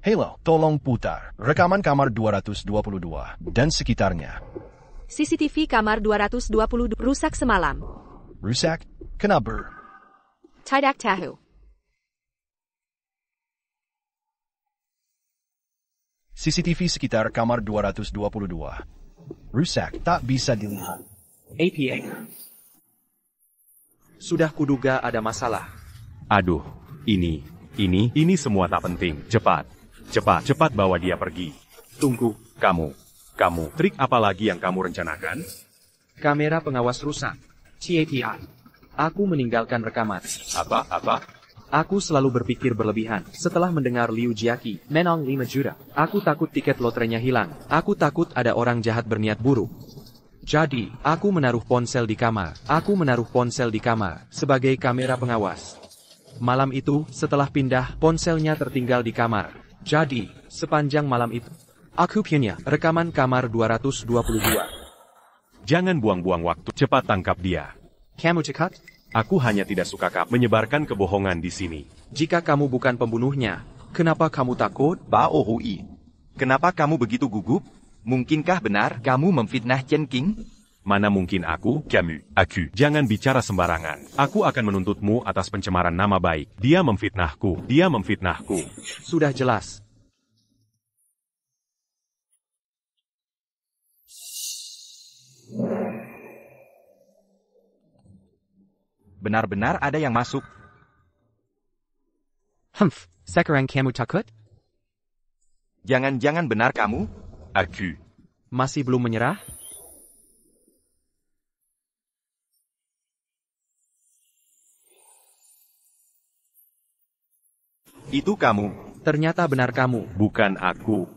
Halo, tolong putar rekaman kamar 222 dan sekitarnya. CCTV kamar 220 rusak semalam. Rusak? Kenapa? Tidak tahu. CCTV sekitar kamar 222. Rusak, tak bisa dilihat. APA. Sudah kuduga ada masalah. Aduh, ini semua tak penting. Cepat bawa dia pergi. Tunggu. Kamu, trik apa lagi yang kamu rencanakan? Kamera pengawas rusak. TAPI. Aku meninggalkan rekaman. Apa? Aku selalu berpikir berlebihan. Setelah mendengar Liu Jiaqi menang 5 juta, aku takut tiket lotrenya hilang. Aku takut ada orang jahat berniat buruk. Jadi, aku menaruh ponsel di kamar. Sebagai kamera pengawas. Malam itu, setelah pindah, ponselnya tertinggal di kamar. Jadi, sepanjang malam itu, aku punya rekaman kamar 222. Jangan buang-buang waktu. Cepat tangkap dia. Kamu cekat? Aku hanya tidak suka menyebarkan kebohongan di sini. Jika kamu bukan pembunuhnya, kenapa kamu takut? Bao Hui, kenapa kamu begitu gugup? Mungkinkah benar kamu memfitnah Chen King? Mana mungkin aku? Jangan bicara sembarangan. Aku akan menuntutmu atas pencemaran nama baik. Dia memfitnahku. Sudah jelas. Benar-benar ada yang masuk. Sekarang kamu takut? Jangan-jangan benar kamu? Masih belum menyerah? Itu kamu. Ternyata benar kamu. Bukan aku.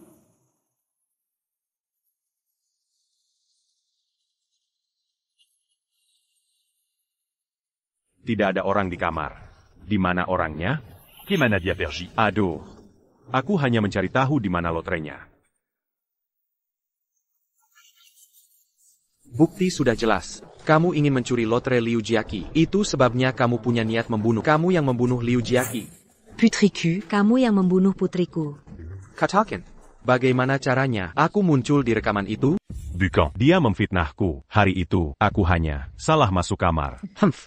Tidak ada orang di kamar. Di mana orangnya? Gimana dia pergi? Aduh. Aku hanya mencari tahu di mana lotrenya. Bukti sudah jelas. Kamu ingin mencuri lotre Liu Jiaqi. Itu sebabnya kamu punya niat membunuh. Kamu yang membunuh Liu Jiaqi. Putriku, kamu yang membunuh putriku. Katakan, bagaimana caranya? Aku muncul di rekaman itu? Bukan. Dia memfitnahku. Hari itu, aku hanya salah masuk kamar.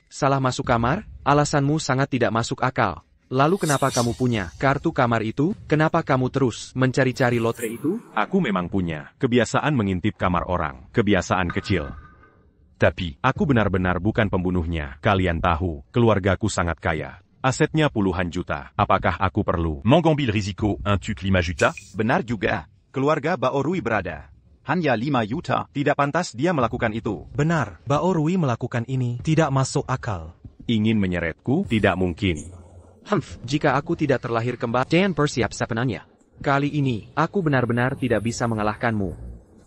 Salah masuk kamar? Alasanmu sangat tidak masuk akal. Lalu kenapa kamu punya kartu kamar itu? Kenapa kamu terus mencari-cari lotre itu? Aku memang punya kebiasaan mengintip kamar orang. Kebiasaan kecil. Tapi, aku benar-benar bukan pembunuhnya. Kalian tahu, keluargaku sangat kaya. Asetnya puluhan juta. Apakah aku perlu mengambil risiko untuk 5 juta? Benar juga. Keluarga Bao Rui berada. Hanya 5 juta. Tidak pantas dia melakukan itu. Benar, Bao Rui melakukan ini tidak masuk akal. Ingin menyeretku? Tidak mungkin. Jika aku tidak terlahir kembali dan bersiap sepenuhnya. Kali ini, aku benar-benar tidak bisa mengalahkanmu.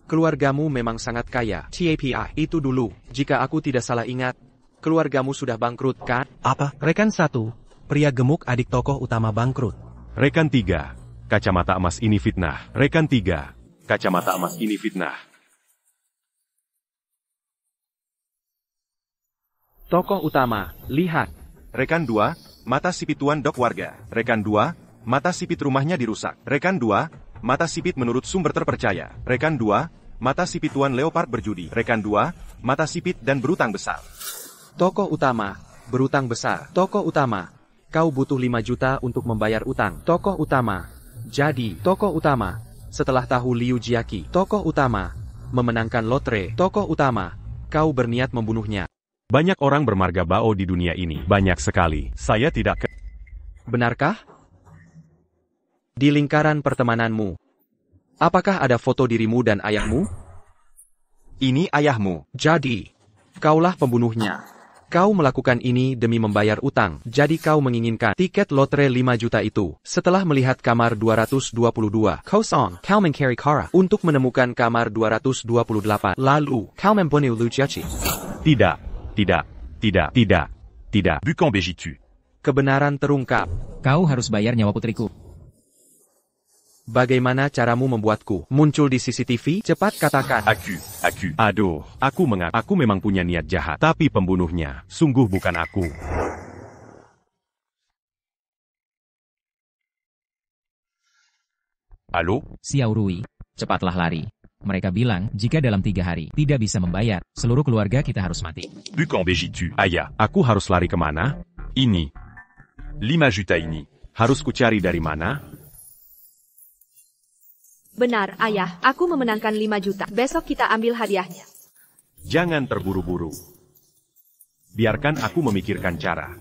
Keluargamu memang sangat kaya. TAPI itu dulu, jika aku tidak salah ingat, keluargamu sudah bangkrut, kan? Apa? Rekan 1, pria gemuk adik tokoh utama bangkrut. Rekan 3, kacamata emas ini fitnah. Rekan 3, kacamata emas ini fitnah. Tokoh utama, lihat. Rekan 2, mata sipit tuan dok warga. Rekan 2, mata sipit rumahnya dirusak. Rekan 2, mata sipit menurut sumber terpercaya. Rekan 2, mata sipit tuan leopard berjudi. Rekan 2, mata sipit dan berutang besar. Tokoh utama, berutang besar. Tokoh utama, kau butuh 5 juta untuk membayar utang. Tokoh utama, jadi, tokoh utama, setelah tahu Liu Jiaqi, tokoh utama, memenangkan lotre. Tokoh utama, kau berniat membunuhnya. Banyak orang bermarga Bao di dunia ini. Banyak sekali. Saya tidak Benarkah? Di lingkaran pertemananmu, apakah ada foto dirimu dan ayahmu? Ini ayahmu. Jadi, kaulah pembunuhnya. Kau melakukan ini demi membayar utang, jadi kau menginginkan tiket lotre 5 juta itu. Setelah melihat kamar 222, kosong, kau mencari Kara untuk menemukan kamar 228. Lalu, kau membunuh Liu Jiaqi. Tidak. Bukan begitu. Kebenaran terungkap. Kau harus bayar nyawa putriku. Bagaimana caramu membuatku muncul di CCTV? Cepat katakan. Aku. Aduh, aku memang punya niat jahat, tapi pembunuhnya sungguh bukan aku. Halo? Xiao Rui, cepatlah lari. Mereka bilang, jika dalam 3 hari tidak bisa membayar, seluruh keluarga kita harus mati. Bukan begitu. Ayah, aku harus lari kemana? Ini. 5 juta ini. Harus kucari dari mana? Benar, Ayah. Aku memenangkan 5 juta. Besok kita ambil hadiahnya. Jangan terburu-buru. Biarkan aku memikirkan cara.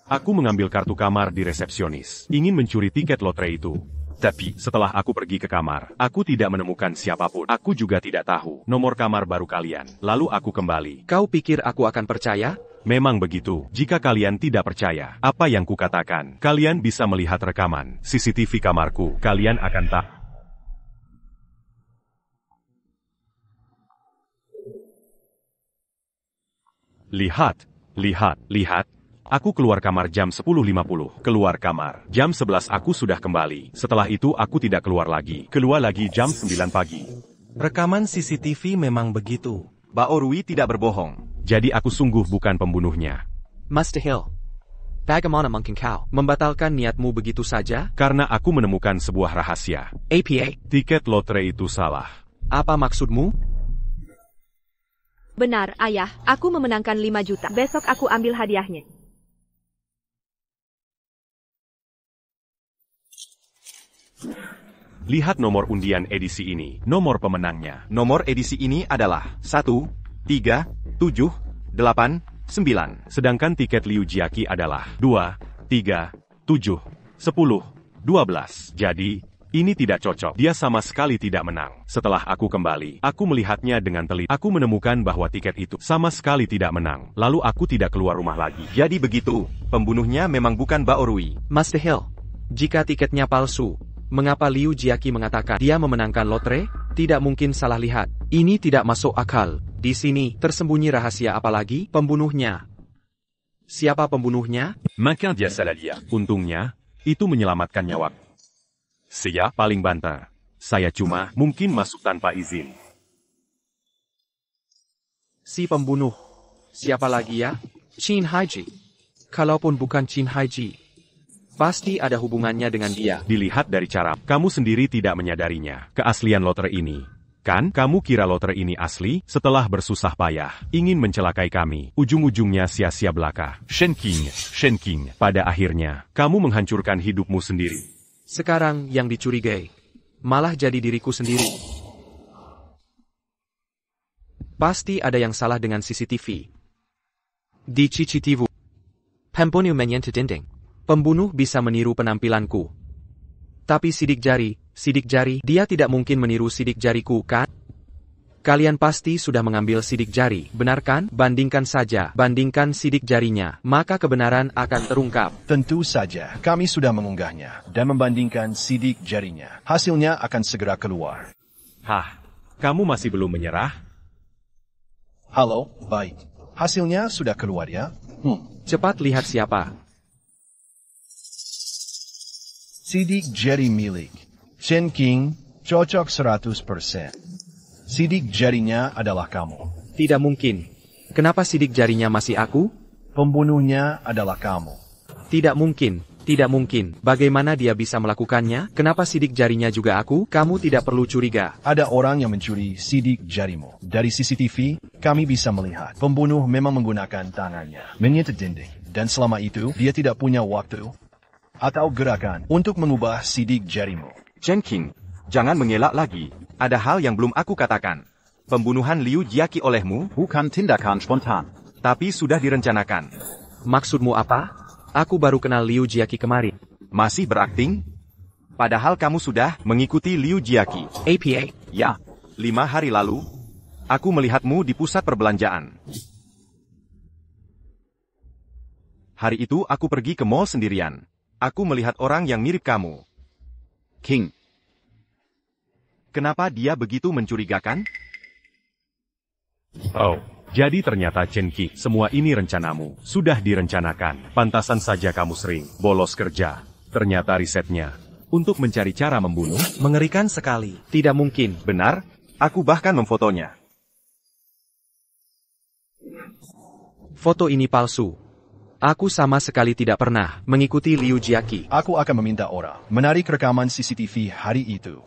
Aku mengambil kartu kamar di resepsionis. Ingin mencuri tiket lotre itu. Tapi, setelah aku pergi ke kamar, aku tidak menemukan siapapun. Aku juga tidak tahu nomor kamar baru kalian. Lalu aku kembali. Kau pikir aku akan percaya? Memang begitu. Jika kalian tidak percaya apa yang kukatakan, kalian bisa melihat rekaman CCTV kamarku. Kalian akan tahu. Lihat. Aku keluar kamar jam 10.50. Keluar kamar. Jam 11 aku sudah kembali. Setelah itu aku tidak keluar lagi. Keluar lagi jam 9 pagi. Rekaman CCTV memang begitu. Bao Rui tidak berbohong. Jadi aku sungguh bukan pembunuhnya. Master Hill, bagaimana mungkin kau membatalkan niatmu begitu saja? Karena aku menemukan sebuah rahasia. APA, Tiket lotre itu salah. apa maksudmu? Benar, Ayah. Aku memenangkan 5 juta. Besok aku ambil hadiahnya. Lihat nomor undian edisi ini. Nomor pemenangnya. Nomor edisi ini adalah 1, 3, 7, 8, 9. Sedangkan tiket Liu Jiaqi adalah 2, 3, 7, 10, 12. Jadi, ini tidak cocok. Dia sama sekali tidak menang. Setelah aku kembali, aku melihatnya dengan teliti. Aku menemukan bahwa tiket itu sama sekali tidak menang. Lalu aku tidak keluar rumah lagi. Jadi begitu, pembunuhnya memang bukan Bao Rui. Master Hill, jika tiketnya palsu, mengapa Liu Jiaqi mengatakan dia memenangkan lotre? Tidak mungkin salah lihat. Ini tidak masuk akal. Di sini, tersembunyi rahasia apa lagi? Pembunuhnya. Siapa pembunuhnya? Maka dia salah lihat. Untungnya, itu menyelamatkan nyawa. Saya paling banter. Saya cuma mungkin masuk tanpa izin. Si pembunuh. Siapa lagi ya? Qin Haiji. Kalaupun bukan Qin Haiji, pasti ada hubungannya dengan dia. Dilihat dari cara, kamu sendiri tidak menyadarinya. Keaslian lotre ini. Kan, kamu kira lotre ini asli? Setelah bersusah payah, ingin mencelakai kami. Ujung-ujungnya sia-sia belaka. Shen King. Pada akhirnya, kamu menghancurkan hidupmu sendiri. Sekarang yang dicurigai, malah jadi diriku sendiri. Pasti ada yang salah dengan CCTV. Di CCTV, pembunuh menyentuh dinding. Pembunuh bisa meniru penampilanku. Tapi sidik jari, dia tidak mungkin meniru sidik jariku, kan? Kalian pasti sudah mengambil sidik jari, benar kan? Bandingkan sidik jarinya, maka kebenaran akan terungkap. Tentu saja, kami sudah mengunggahnya dan membandingkan sidik jarinya. Hasilnya akan segera keluar. Hah, kamu masih belum menyerah? Halo, baik. Hasilnya sudah keluar ya? Cepat lihat siapa. Sidik jari milik Shen King, cocok 100%. Sidik jarinya adalah kamu. Tidak mungkin. Kenapa sidik jarinya masih aku? Pembunuhnya adalah kamu. Tidak mungkin. Bagaimana dia bisa melakukannya? Kenapa sidik jarinya juga aku? Kamu tidak perlu curiga. Ada orang yang mencuri sidik jarimu. Dari CCTV, kami bisa melihat. Pembunuh memang menggunakan tangannya menyentuh dinding. Dan selama itu, dia tidak punya waktu atau gerakan untuk mengubah sidik jarimu. Shen King, jangan mengelak lagi. Ada hal yang belum aku katakan. Pembunuhan Liu Jiaqi olehmu bukan tindakan spontan, tapi sudah direncanakan. Maksudmu apa? Aku baru kenal Liu Jiaqi kemarin. Masih berakting? Padahal kamu sudah mengikuti Liu Jiaqi. APA? Ya, 5 hari lalu, aku melihatmu di pusat perbelanjaan. Hari itu aku pergi ke mall sendirian. Aku melihat orang yang mirip kamu. King. Kenapa dia begitu mencurigakan? Oh, jadi ternyata Chen Qi, semua ini rencanamu. Sudah direncanakan. Pantasan saja kamu sering bolos kerja. Ternyata risetnya untuk mencari cara membunuh. Mengerikan sekali. Tidak mungkin. Benar, aku bahkan memfotonya. Foto ini palsu. Aku sama sekali tidak pernah mengikuti Liu Jiaqi. Aku akan meminta orang menarik rekaman CCTV hari itu.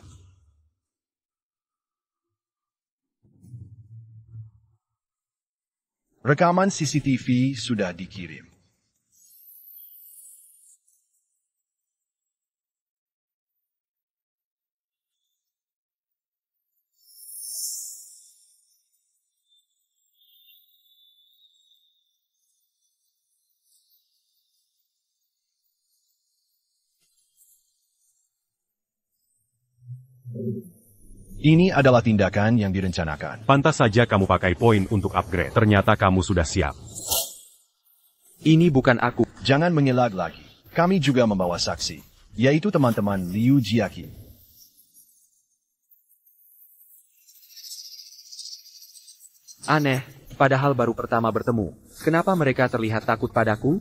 Rekaman CCTV sudah dikirim. Ini adalah tindakan yang direncanakan. Pantas saja kamu pakai poin untuk upgrade. Ternyata kamu sudah siap. Ini bukan aku. Jangan mengelak lagi. Kami juga membawa saksi, yaitu teman-teman Liu Jiaqi. Aneh, padahal baru pertama bertemu. Kenapa mereka terlihat takut padaku?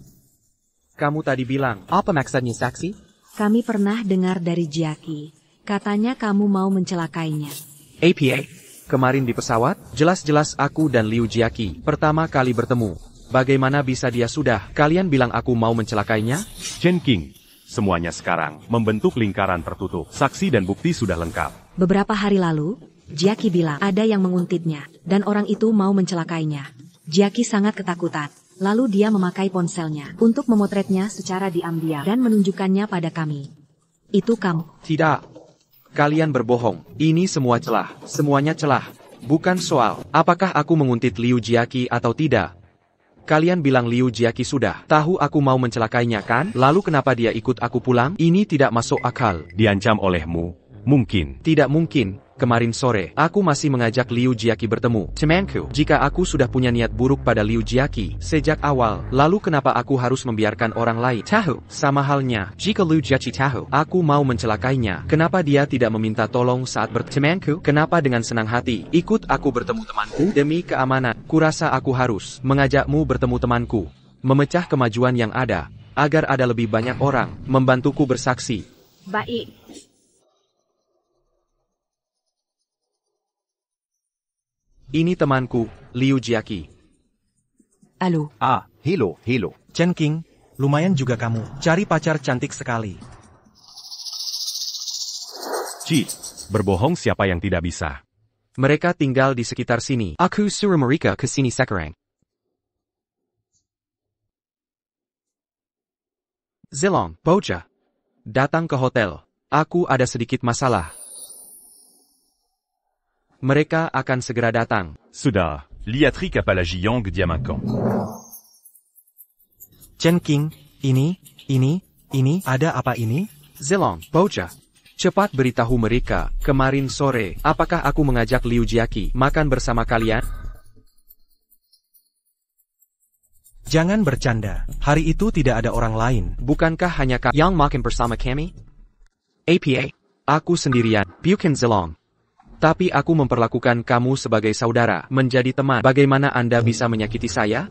Kamu tadi bilang, apa maksudnya saksi? Kami pernah dengar dari Jiaqi. Katanya kamu mau mencelakainya. APA, kemarin di pesawat, jelas-jelas aku dan Liu Jiaqi pertama kali bertemu. Bagaimana bisa dia sudah? Kalian bilang aku mau mencelakainya? Chen King, semuanya sekarang membentuk lingkaran tertutup. Saksi dan bukti sudah lengkap. Beberapa hari lalu, Jiaqi bilang ada yang menguntitnya, dan orang itu mau mencelakainya. Jiaqi sangat ketakutan. Lalu dia memakai ponselnya untuk memotretnya secara diam-diam dan menunjukkannya pada kami. Itu kamu. Tidak. Kalian berbohong. Ini semua celah. Semuanya celah. Bukan soal apakah aku menguntit Liu Jiaqi atau tidak. Kalian bilang Liu Jiaqi sudah tahu aku mau mencelakainya kan? Lalu kenapa dia ikut aku pulang? Ini tidak masuk akal. Diancam olehmu? Mungkin. Tidak mungkin. Kemarin sore, aku masih mengajak Liu Jiaqi bertemu. Temanku, jika aku sudah punya niat buruk pada Liu Jiaqi sejak awal, lalu kenapa aku harus membiarkan orang lain tahu? Sama halnya, jika Liu Jiaqi tahu aku mau mencelakainya, kenapa dia tidak meminta tolong saat bertemanku? Kenapa dengan senang hati ikut aku bertemu temanku? Demi keamanan, kurasa aku harus mengajakmu bertemu temanku, memecah kemajuan yang ada, agar ada lebih banyak orang membantuku bersaksi. Baik. Ini temanku, Liu Jiaqi. Halo. Hello. Chen King, lumayan juga kamu. Cari pacar cantik sekali. Ci, berbohong siapa yang tidak bisa? Mereka tinggal di sekitar sini. Aku suruh mereka ke sini sekarang. Zilong, bocah. Datang ke hotel. Aku ada sedikit masalah. Mereka akan segera datang. Sudah, Liatrik Apalagi Yang Diamakan. Chen King, ini, ada apa ini? Zilong, bocah. Cepat beritahu mereka, kemarin sore, apakah aku mengajak Liu Jiaqi makan bersama kalian? Jangan bercanda, hari itu tidak ada orang lain. Bukankah hanya yang makan bersama kami? APA, aku sendirian, bukan Zilong. Tapi aku memperlakukan kamu sebagai saudara, menjadi teman. Bagaimana Anda bisa menyakiti saya?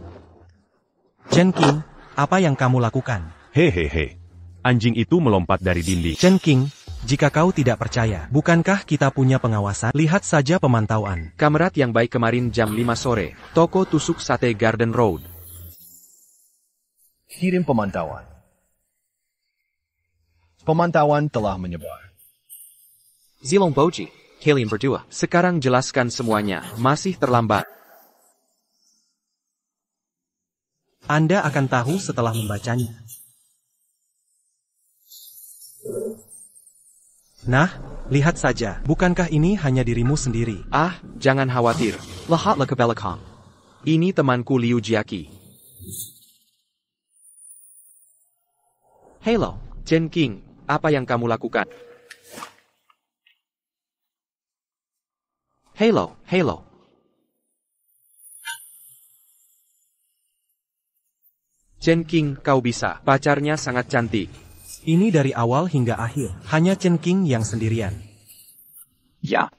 Chen King, apa yang kamu lakukan? Hehehe. Anjing itu melompat dari dinding. Chen King, jika kau tidak percaya, bukankah kita punya pengawasan? Lihat saja pemantauan. Kamerat yang baik kemarin jam 5 sore, toko tusuk sate Garden Road. Kirim pemantauan. Pemantauan telah menyebar. Zilong Boji. Kalian berdua, sekarang jelaskan semuanya, masih terlambat. Anda akan tahu setelah membacanya. Nah, lihat saja, bukankah ini hanya dirimu sendiri? Ah, jangan khawatir. Lihatlah ke belakang. Ini temanku Liu Jiaqi. Hello, Chen King, apa yang kamu lakukan? Hello. Chen King, kau bisa. Pacarnya sangat cantik. Ini dari awal hingga akhir, hanya Chen King yang sendirian. Ya.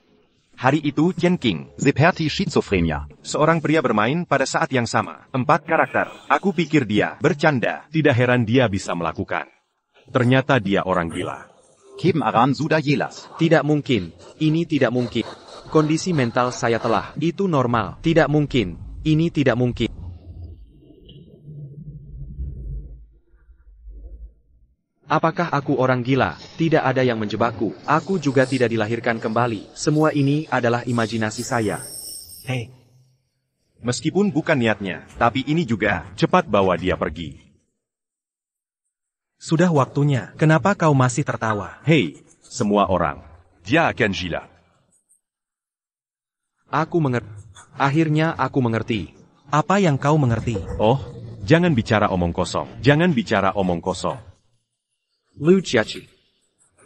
Hari itu Chen King, Seperti schizophrenia. seorang pria bermain pada saat yang sama. 4 karakter. Aku pikir dia bercanda. Tidak heran dia bisa melakukan. Ternyata dia orang gila. Keben Aran Suda Jelas. Tidak mungkin. Ini tidak mungkin. Kondisi mental saya telah. Itu normal. Tidak mungkin. Ini tidak mungkin. Apakah aku orang gila? Tidak ada yang menjebakku. Aku juga tidak dilahirkan kembali. Semua ini adalah imajinasi saya. Hei, Meskipun bukan niatnya, tapi ini juga. Cepat bawa dia pergi. sudah waktunya. Kenapa kau masih tertawa? Hei, semua orang. Dia akan gila. Aku mengerti. Akhirnya aku mengerti. Apa yang kau mengerti? Oh, jangan bicara omong kosong. Jangan bicara omong kosong. Liu Jiaqi.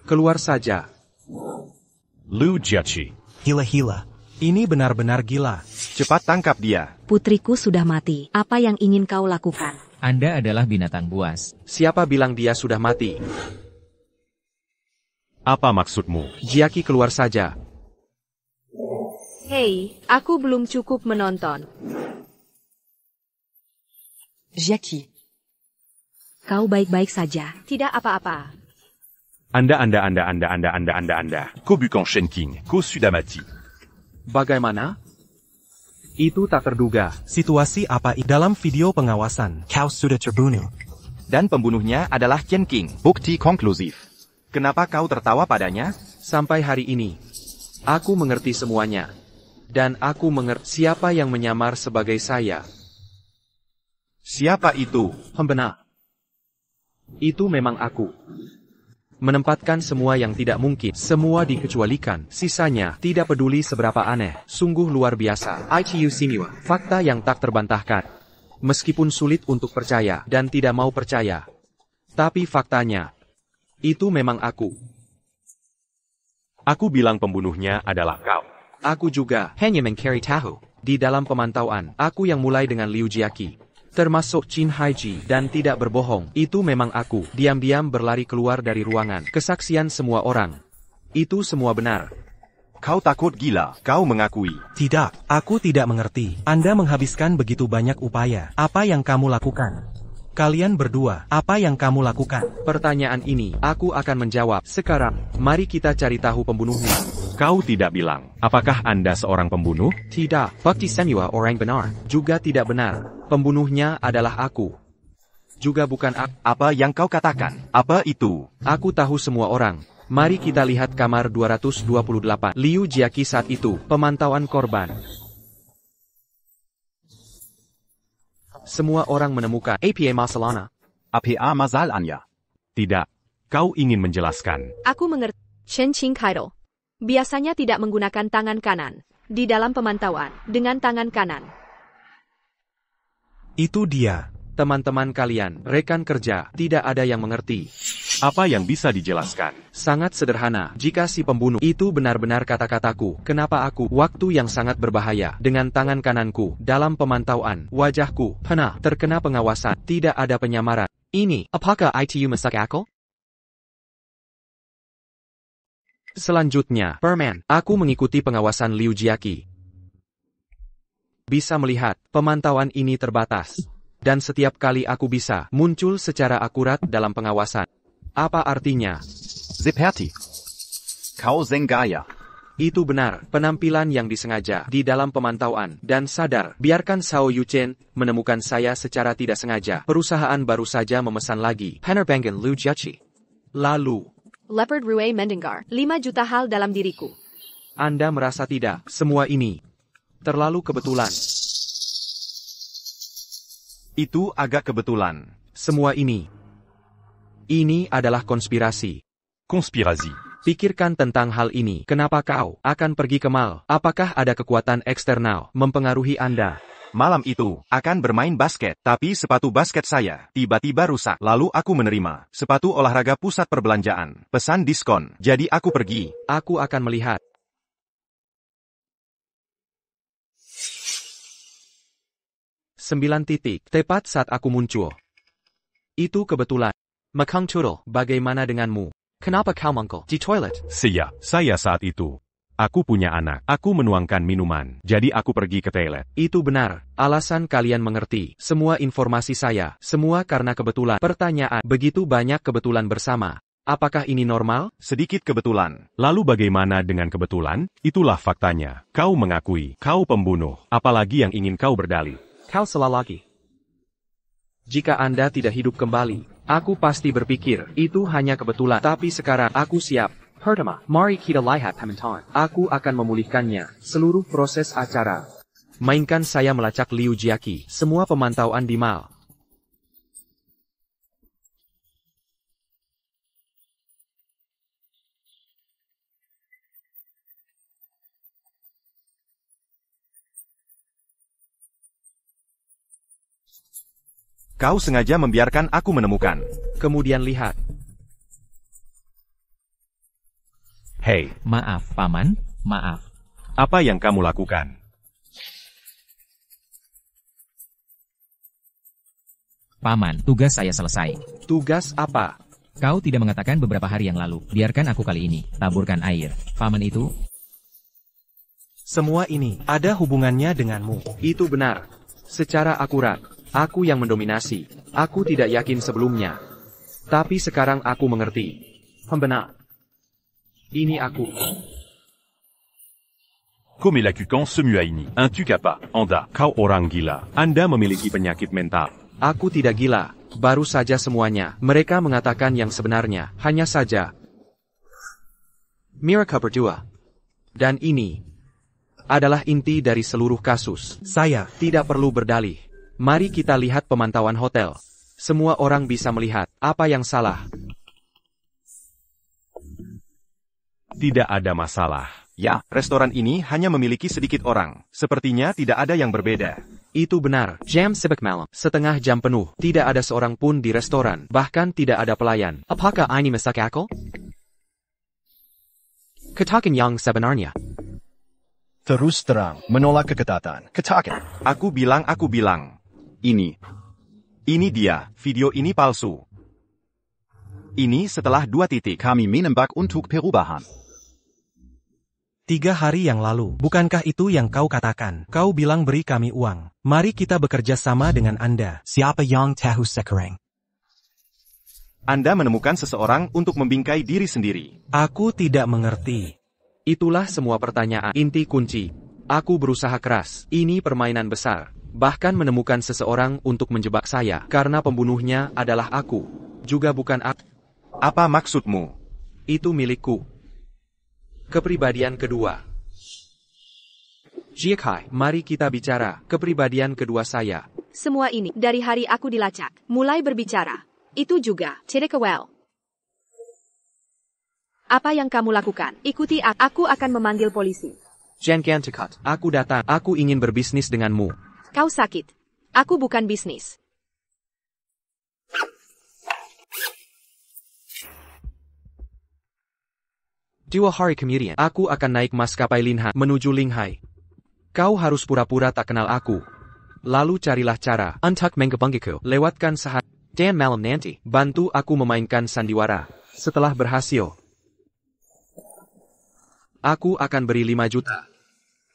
Keluar saja. Liu Jiaqi. Hila-hila. Ini benar-benar gila. Cepat tangkap dia. Putriku sudah mati. Apa yang ingin kau lakukan? Anda adalah binatang buas. Siapa bilang dia sudah mati? Apa maksudmu? Jiaqi keluar saja. Hei, aku belum cukup menonton. Jiaqi. Kau baik-baik saja. Tidak apa-apa. Anda. Kobukan Shenking, Ko Sudamati. Bagaimana? Itu tak terduga. Situasi apa dalam video pengawasan? Kau sudah terbunuh. Dan pembunuhnya adalah Chen King. Bukti konklusif. Kenapa kau tertawa padanya? Sampai hari ini, aku mengerti semuanya. Dan aku mengerti siapa yang menyamar sebagai saya. Siapa itu? Benar. Itu memang aku. Menempatkan semua yang tidak mungkin, semua dikecualikan, sisanya tidak peduli seberapa aneh, sungguh luar biasa. ITU Simiwa, fakta yang tak terbantahkan. Meskipun sulit untuk percaya dan tidak mau percaya. Tapi faktanya, itu memang aku. Aku bilang pembunuhnya adalah kau. Aku juga hanya mencari tahu. Di dalam pemantauan, aku yang mulai dengan Liu Jiaqi. Termasuk Qin Haiji, dan tidak berbohong, itu memang aku, diam-diam berlari keluar dari ruangan, kesaksian semua orang. Itu semua benar. Kau takut gila, kau mengakui. Tidak, aku tidak mengerti. Anda menghabiskan begitu banyak upaya. Apa yang kamu lakukan? Kalian berdua, apa yang kamu lakukan? Pertanyaan ini, aku akan menjawab. Sekarang, mari kita cari tahu pembunuhnya. Kau tidak bilang, apakah Anda seorang pembunuh? Tidak, Bukti Semua orang benar. Juga tidak benar. Pembunuhnya adalah aku. Juga bukan aku. Apa yang kau katakan? Apa itu? Aku tahu semua orang. Mari kita lihat kamar 228. Liu Jiaqi saat itu, pemantauan korban. Semua orang menemukan APA Masalana. APA Masalanya. Tidak. Kau ingin menjelaskan. Aku mengerti. Shen Qing Kaido. Biasanya tidak menggunakan tangan kanan. Di dalam pemantauan, dengan tangan kanan. Itu dia. Teman-teman kalian, rekan kerja, tidak ada yang mengerti. Apa yang bisa dijelaskan? Sangat sederhana. Jika si pembunuh itu benar-benar kata-kataku, kenapa aku, waktu yang sangat berbahaya, dengan tangan kananku, dalam pemantauan, wajahku, pernah terkena pengawasan, tidak ada penyamaran. Ini, apakah ITU masak akal? Selanjutnya, Perman, aku mengikuti pengawasan Liu Jiaqi. Bisa melihat, pemantauan ini terbatas. Dan setiap kali aku bisa muncul secara akurat dalam pengawasan. Apa artinya? Seperti. Kau Zenggaya. Itu benar, penampilan yang disengaja di dalam pemantauan. Dan sadar, biarkan Sao Yuchen menemukan saya secara tidak sengaja. Perusahaan baru saja memesan lagi. Penerbangan Liu Jiaqi. Lalu, Leopard Rue mendengar 5 juta hal dalam diriku. Anda merasa tidak, semua ini terlalu kebetulan. Itu agak kebetulan. Semua ini adalah konspirasi. Konspirasi. Pikirkan tentang hal ini. Kenapa kau akan pergi ke mal? Apakah ada kekuatan eksternal mempengaruhi Anda? malam itu, akan bermain basket. Tapi sepatu basket saya, tiba-tiba rusak. Lalu aku menerima, sepatu olahraga pusat perbelanjaan, pesan diskon. Jadi aku pergi. Aku akan melihat. Sembilan titik, tepat saat aku muncul. Itu kebetulan. Makang Turtle, bagaimana denganmu? Kenapa kau mangkal di toilet? Saya saat itu. Aku punya anak. Aku menuangkan minuman. Jadi aku pergi ke toilet. Itu benar. Alasan kalian mengerti. Semua informasi saya. Semua karena kebetulan. Pertanyaan, begitu banyak kebetulan bersama. Apakah ini normal? Sedikit kebetulan. Lalu bagaimana dengan kebetulan? Itulah faktanya. Kau mengakui. Kau pembunuh. Apalagi yang ingin kau berdalih? Kau salah lagi. Jika Anda tidak hidup kembali, aku pasti berpikir, itu hanya kebetulan. Tapi sekarang, aku siap. Pertama, mari kita lihat pemerintahan. Aku akan memulihkannya. Seluruh proses acara. Mainkan saya melacak Liu Jiaqi. Semua pemantauan di mal. Kau sengaja membiarkan aku menemukan. Kemudian lihat. Hei, Maaf, Paman, maaf. apa yang kamu lakukan? Paman, tugas saya selesai. Tugas apa? Kau tidak mengatakan beberapa hari yang lalu. Biarkan aku kali ini. Taburkan air. Paman itu? Semua ini ada hubungannya denganmu. Itu benar. Secara akurat. Aku yang mendominasi. Aku tidak yakin sebelumnya. Tapi sekarang aku mengerti. Benar. Ini aku. Comme l'accusant Semuaini, un tu pas, Anda. Kau orang gila. Anda memiliki penyakit mental. Aku tidak gila. Baru saja semuanya. Mereka mengatakan yang sebenarnya. Hanya saja. Mereka berdua. Dan ini adalah inti dari seluruh kasus. Saya Tidak perlu berdalih. Mari kita lihat pemantauan hotel. Semua orang bisa melihat apa yang salah. Tidak ada masalah. Ya, restoran ini hanya memiliki sedikit orang. Sepertinya tidak ada yang berbeda. Itu benar. Jam sibuk malam. Setengah jam penuh. Tidak ada seorang pun di restoran. Bahkan tidak ada pelayan. Apakah ini masak akal? Katakan yang sebenarnya. Terus terang, menolak keketatan. Katakan. Aku bilang. Ini dia, video ini palsu. Ini setelah 2 titik. Kami menembak untuk perubahan. 3 hari yang lalu. Bukankah itu yang kau katakan? Kau bilang beri kami uang. Mari kita bekerja sama dengan Anda. Siapa yang tahu sekarang? Anda menemukan seseorang untuk membingkai diri sendiri. Aku tidak mengerti. Itulah semua pertanyaan. Inti kunci. Aku berusaha keras. Ini permainan besar. Bahkan menemukan seseorang untuk menjebak saya. Karena pembunuhnya adalah aku. Juga bukan aku. Apa maksudmu? Itu milikku. Kepribadian kedua. Jiaqi, mari kita bicara. Kepribadian kedua saya. Semua ini, dari hari aku dilacak, mulai berbicara. Itu juga, Well. Apa yang kamu lakukan? Ikuti aku akan memanggil polisi. Jangan dekat. Aku datang. Aku ingin berbisnis denganmu. Kau sakit. Aku bukan bisnis. Dua hari kemudian, aku akan naik maskapai Linhai menuju Linhai. Kau harus pura-pura tak kenal aku. Lalu carilah cara untuk menghubungiku. Lewatkan sehari dan malam nanti. Bantu aku memainkan sandiwara. Setelah berhasil, aku akan beri 5 juta.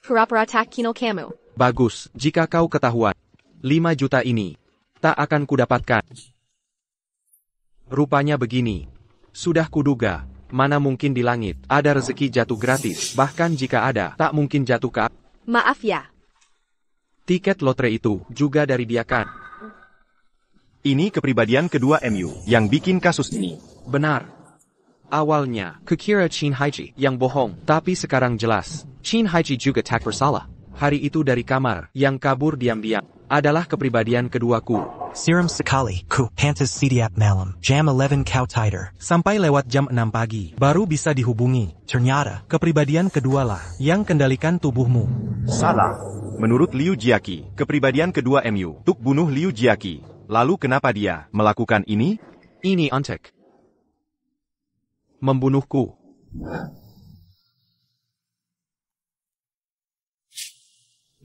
Pura-pura tak kenal kamu. Bagus, jika kau ketahuan. 5 juta ini tak akan kudapatkan. Rupanya begini. Sudah kuduga. Mana mungkin di langit ada rezeki jatuh gratis. Bahkan jika ada, tak mungkin jatuh ke. Maaf ya. Tiket lotre itu juga dari dia kan. Ini kepribadian kedua MU yang bikin kasus ini. Benar. Awalnya, kukira Chin Haiji yang bohong. Tapi sekarang jelas. Chin Haiji juga tak bersalah. Hari itu dari kamar, yang kabur diam-diam, adalah kepribadian keduaku. Siram sekali, ku pantas setiap malam, jam 11 kau tidur. Sampai lewat jam 6 pagi, baru bisa dihubungi. Ternyata, Kepribadian kedualah yang kendalikan tubuhmu. Salah. Menurut Liu Jiaqi, kepribadian kedua MU untuk bunuh Liu Jiaqi. Lalu kenapa dia melakukan ini? Ini untuk membunuhku.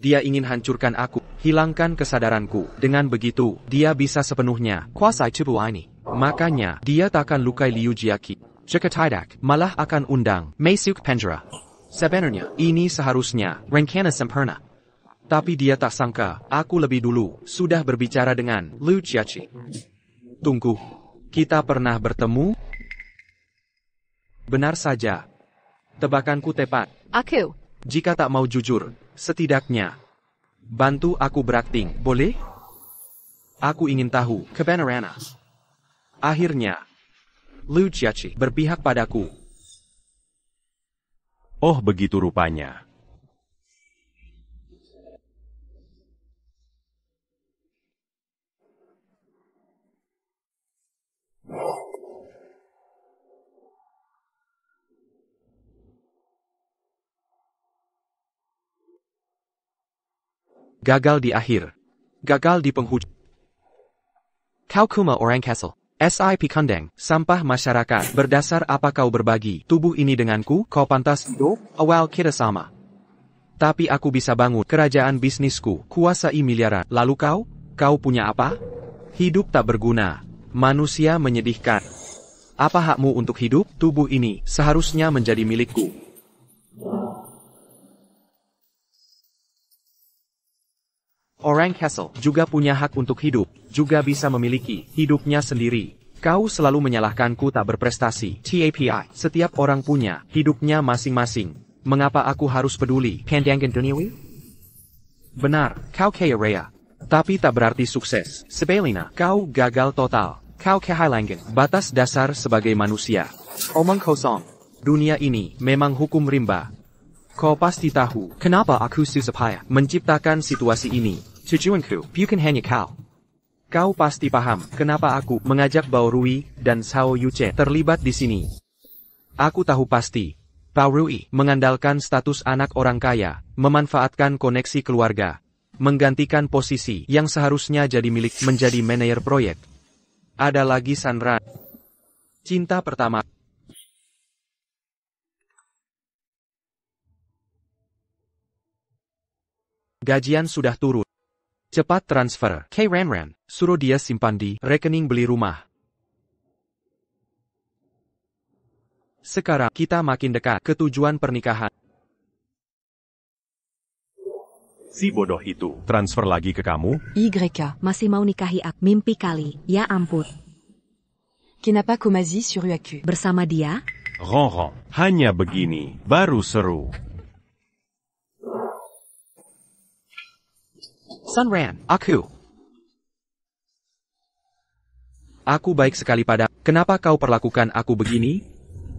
Dia ingin hancurkan aku, hilangkan kesadaranku. Dengan begitu, dia bisa sepenuhnya kuasai tubuh ini. Makanya, dia takkan lukai Liu Jiaqi. Jika tidak, malah akan undang masuk penjara. Sebenarnya, ini seharusnya rencana sempurna. Tapi dia tak sangka, aku lebih dulu sudah berbicara dengan Liu Jiaqi. Tunggu, kita pernah bertemu? Benar saja. Tebakanku tepat. Aku. Jika tak mau jujur, setidaknya bantu aku berakting, boleh? Aku ingin tahu kebenarannya. Akhirnya, Liu Jiaqi berpihak padaku. Oh, begitu rupanya. Gagal di akhir. Gagal di penghujung. Kau kuma orang Kessel. SIP Kandeng, sampah masyarakat. Berdasar apa kau berbagi tubuh ini denganku, kau pantas hidup? Awal kita sama. Tapi aku bisa bangun kerajaan bisnisku, kuasai miliaran. Lalu kau punya apa? Hidup tak berguna. Manusia menyedihkan. Apa hakmu untuk hidup? Tubuh ini seharusnya menjadi milikku. Orang Kessel juga punya hak untuk hidup, juga bisa memiliki hidupnya sendiri. Kau selalu menyalahkanku tak berprestasi. TAPI, setiap orang punya hidupnya masing-masing. Mengapa aku harus peduli? Pandangan duniawi? Benar, kau kaya raya. Tapi tak berarti sukses. Sebaliknya, kau gagal total. Kau kehilangan batas dasar sebagai manusia. Omong kosong. Dunia ini memang hukum rimba. Kau pasti tahu kenapa aku susah payah menciptakan situasi ini. Tujuanku bukan hanya kau. Kau pasti paham kenapa aku mengajak Bao Rui dan Cao Yuche terlibat di sini. Aku tahu pasti, Bao Rui mengandalkan status anak orang kaya, memanfaatkan koneksi keluarga, menggantikan posisi yang seharusnya jadi milik menjadi manajer proyek. Ada lagi Sanran. Cinta pertama. Gajian sudah turun. Cepat transfer ke Ranran, suruh dia simpan di rekening beli rumah. Sekarang kita makin dekat ke tujuan pernikahan. Si bodoh itu transfer lagi ke kamu? YK masih mau nikahi aku. Mimpi kali, ya ampun. Kenapa kau masih suruh aku? Bersama dia? Ronron, hanya begini, baru seru. Sanran, aku baik sekali pada. Kenapa kau perlakukan aku begini?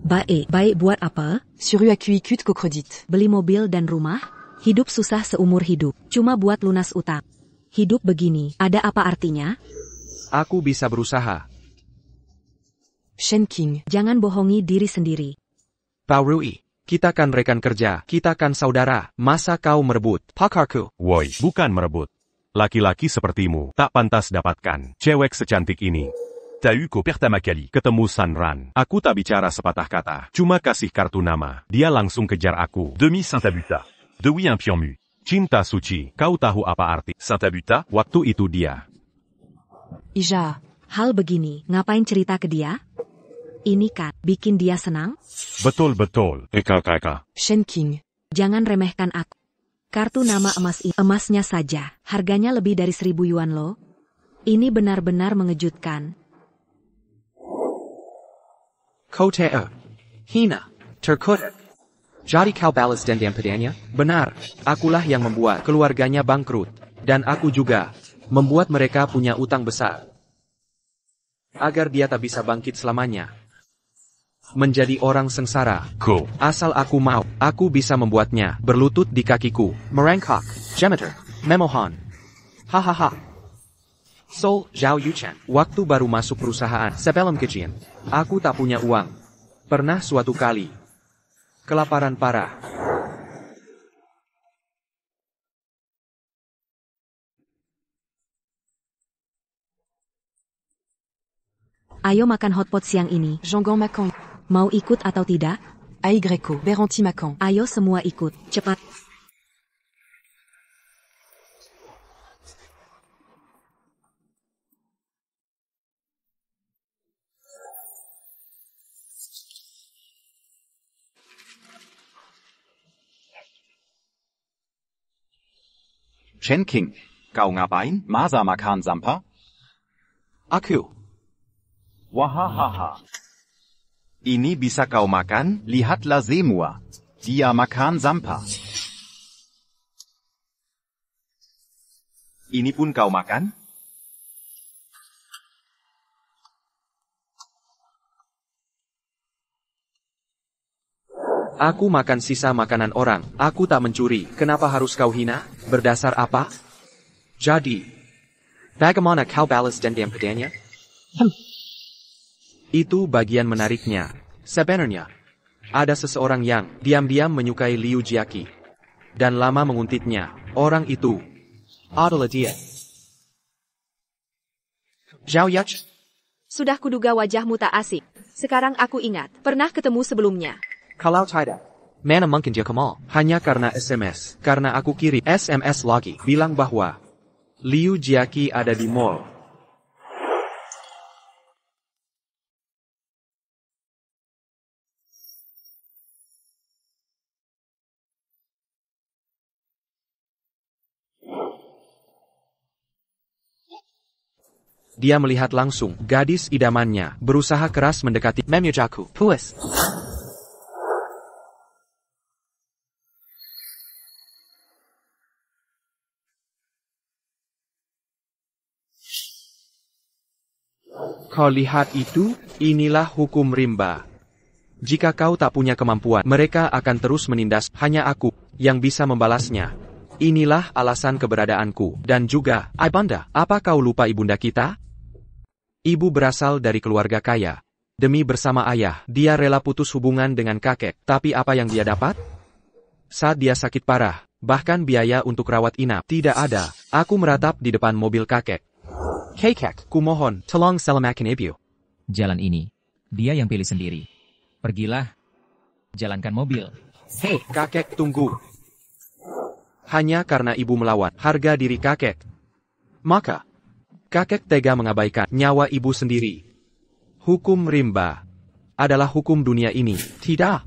Baik buat apa? Suruh aku ikut ke kredit. Beli mobil dan rumah? Hidup susah seumur hidup. Cuma buat lunas utang. Hidup begini, ada apa artinya? Aku bisa berusaha. Shen King. Jangan bohongi diri sendiri. Bao Rui, kita kan rekan kerja, kita kan saudara. Masa kau merebut pakarku? Woi, bukan merebut. Laki-laki sepertimu tak pantas dapatkan cewek secantik ini. T'as eu qu'au Pertamakali. Ketemu Sanran, aku tak bicara sepatah kata, cuma kasih kartu nama. Dia langsung kejar aku. Demi Saint-Abuta. De oui un pion mu. Cinta suci, kau tahu apa arti Saint-Abuta? waktu itu dia? Ija. Hal begini, ngapain cerita ke dia? Ini kan, bikin dia senang? Betul-betul. Eka. Shen King. Jangan remehkan aku. Kartu nama emasnya saja, harganya lebih dari 1.000 yuan loh. Ini benar-benar mengejutkan. Kote hina, terkutuk. Jadi kau balas dendam padanya? Benar, akulah yang membuat keluarganya bangkrut. Dan aku juga membuat mereka punya utang besar. Agar dia tak bisa bangkit selamanya. Menjadi orang sengsara. Asal aku mau, aku bisa membuatnya berlutut di kakiku, merangkak, gemeter, memohon. Hahaha. Sol Zhao Yuchen, waktu baru masuk perusahaan sebelum gajian, aku tak punya uang. Pernah suatu kali kelaparan parah. Ayo makan hotpot siang ini. Jangan makan. Mau ikut atau tidak? Aïe Greco. Beranti makan. Ayo semua ikut, cepat. Shen King. Kau ngapain? Masa makan sampah? Aku. Wahahaha. Ini bisa kau makan? Lihatlah semua. Dia makan sampah. Ini pun kau makan? Aku makan sisa makanan orang. Aku tak mencuri. Kenapa harus kau hina? Berdasar apa? Jadi, bagaimana kau balas dendam padanya? Itu bagian menariknya. Sebenarnya, ada seseorang yang diam-diam menyukai Liu Jiaqi. Dan lama menguntitnya. Orang itu adalah dia. Zhao Yach. Sudah kuduga wajahmu tak asik. Sekarang aku ingat, pernah ketemu sebelumnya. Kalau tidak, mana mungkin dia Kamal? Hanya karena SMS. Karena aku kirim SMS lagi. Bilang bahwa Liu Jiaqi ada di mall. Dia melihat langsung gadis idamannya berusaha keras mendekati Memyajaku. Puas. Kau lihat itu? Inilah hukum rimba. Jika kau tak punya kemampuan, mereka akan terus menindas. Hanya aku yang bisa membalasnya. Inilah alasan keberadaanku. Dan juga, Ibunda, apa kau lupa ibunda kita? Ibu berasal dari keluarga kaya. Demi bersama ayah, dia rela putus hubungan dengan kakek. Tapi apa yang dia dapat? Saat dia sakit parah, bahkan biaya untuk rawat inap tidak ada. Aku meratap di depan mobil kakek. Kakek, kumohon, tolong selamatkan ibu. Jalan ini, dia yang pilih sendiri. Pergilah, jalankan mobil. Hei, kakek tunggu. Hanya karena ibu melawan harga diri kakek. Maka, kakek tega mengabaikan nyawa ibu sendiri. Hukum rimba adalah hukum dunia ini. Tidak.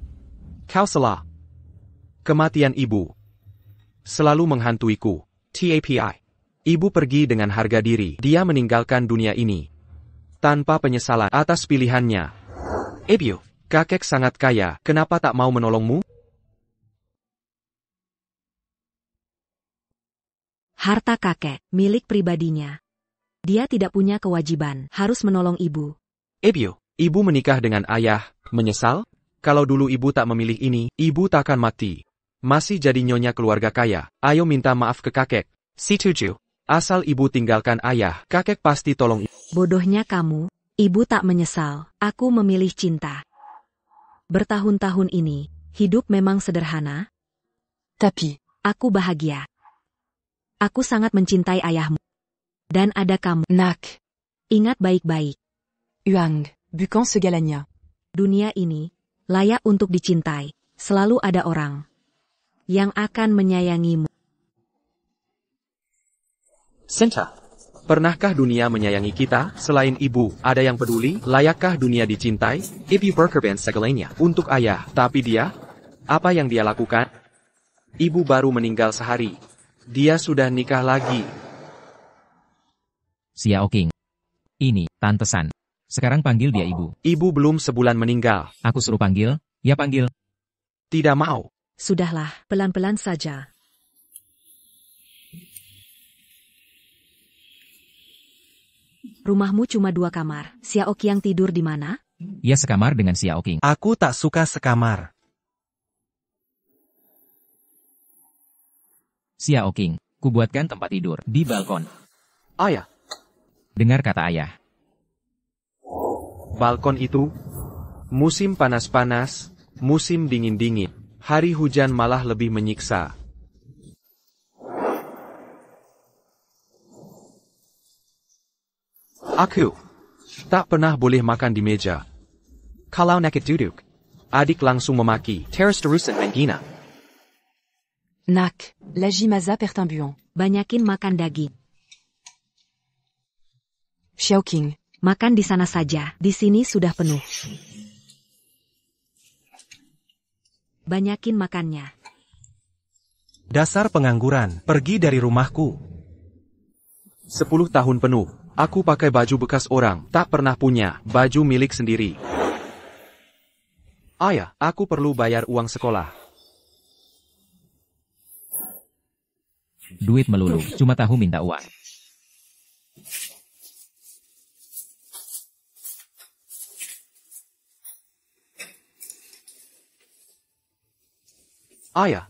Kau salah. Kematian ibu selalu menghantuiku. TAPI. Ibu pergi dengan harga diri. Dia meninggalkan dunia ini tanpa penyesalan atas pilihannya. Ibu, kakek sangat kaya. Kenapa tak mau menolongmu? Harta kakek, milik pribadinya. Dia tidak punya kewajiban, harus menolong ibu. Ibu menikah dengan ayah, menyesal? Kalau dulu ibu tak memilih ini, ibu takkan mati. Masih jadi nyonya keluarga kaya. Ayo minta maaf ke kakek. Setuju. Asal ibu tinggalkan ayah, kakek pasti tolong ibu. Bodohnya kamu, ibu tak menyesal. Aku memilih cinta. Bertahun-tahun ini, hidup memang sederhana. Tapi, aku bahagia. Aku sangat mencintai ayahmu. Dan ada kamu. Nak. Ingat baik-baik. Huang, bukan segalanya. Dunia ini layak untuk dicintai. Selalu ada orang yang akan menyayangimu. Senta, pernahkah dunia menyayangi kita? Selain ibu, ada yang peduli? Layakkah dunia dicintai? Ibu berkorban segalanya untuk ayah, tapi dia? Apa yang dia lakukan? Ibu baru meninggal sehari. Dia sudah nikah lagi. Xiao King. Ini, Tante San. Sekarang panggil dia ibu. Ibu belum sebulan meninggal. Aku suruh panggil, ya panggil. Tidak mau. Sudahlah, pelan-pelan saja. Rumahmu cuma 2 kamar. Xiao Qiang tidur di mana? Ia sekamar dengan Xiao King. Aku tak suka sekamar. Xiao King, kubuatkan tempat tidur di balkon. Ayah. Dengar kata ayah. Balkon itu, musim panas-panas, musim dingin-dingin, hari hujan malah lebih menyiksa. Tak pernah boleh makan di meja. Kalau nakit duduk. Adik langsung memaki. Teras terusan menghina. Nak, Lajimaza perd un buon. Banyakin makan daging. Xiaoqing. Makan di sana saja, di sini sudah penuh. Banyakin makannya. Dasar pengangguran, pergi dari rumahku. 10 tahun penuh. Aku pakai baju bekas orang, tak pernah punya baju milik sendiri. Ayah, aku perlu bayar uang sekolah. Duit melulu, cuma tahu minta uang. Ayah,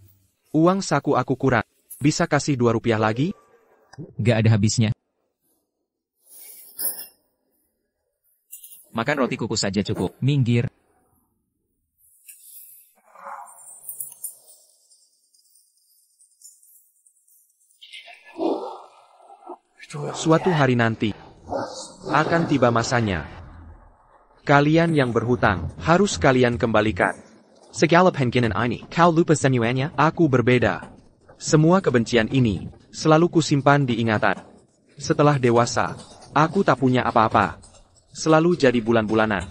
uang saku aku kurang. Bisa kasih 2 rupiah lagi? Gak ada habisnya. Makan roti kukus saja cukup. Minggir. Suatu hari nanti, akan tiba masanya. Kalian yang berhutang, harus kalian kembalikan. Segala pengenan ini, kau lupa semuanya? Aku berbeda. Semua kebencian ini, selalu kusimpan di ingatan. Setelah dewasa, aku tak punya apa-apa. Selalu jadi bulan-bulanan.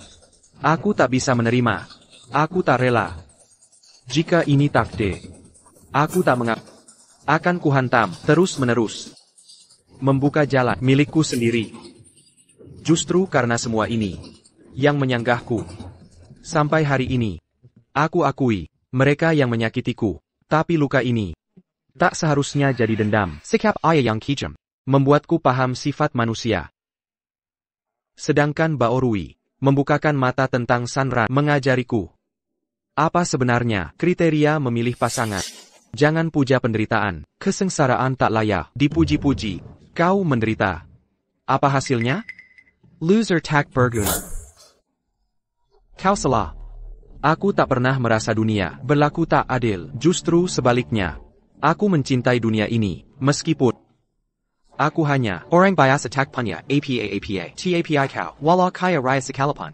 Aku tak bisa menerima. Aku tak rela. Jika ini takdir, aku tak mengapa. Akan kuhantam, terus-menerus. Membuka jalan milikku sendiri. Justru karena semua ini, yang menyanggahku. Sampai hari ini, aku akui, mereka yang menyakitiku. Tapi luka ini, tak seharusnya jadi dendam. Sikap ayah yang kejam, membuatku paham sifat manusia. Sedangkan Baorui, membukakan mata tentang Sanran, mengajariku. Apa sebenarnya kriteria memilih pasangan? Jangan puja penderitaan, kesengsaraan tak layak dipuji-puji. Kau menderita. Apa hasilnya? Loser tak berguna. Kau salah. Aku tak pernah merasa dunia berlaku tak adil. Justru sebaliknya. Aku mencintai dunia ini, meskipun aku hanya orang biasa tak punya TAPI kau. Walau kaya raya sekalapan.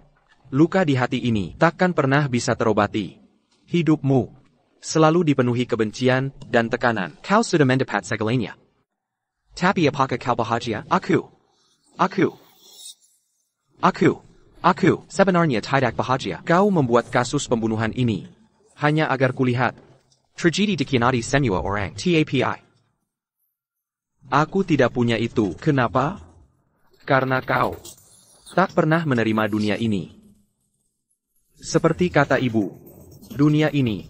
Luka di hati ini takkan pernah bisa terobati. Hidupmu selalu dipenuhi kebencian dan tekanan. Kau sudah mendapat segalanya. Tapi apakah kau bahagia? Aku sebenarnya tidak bahagia. Kau membuat kasus pembunuhan ini hanya agar kulihat tragedi dikhianati semua orang. TAPI. Aku tidak punya itu. Kenapa? Karena kau tak pernah menerima dunia ini. Seperti kata ibu, dunia ini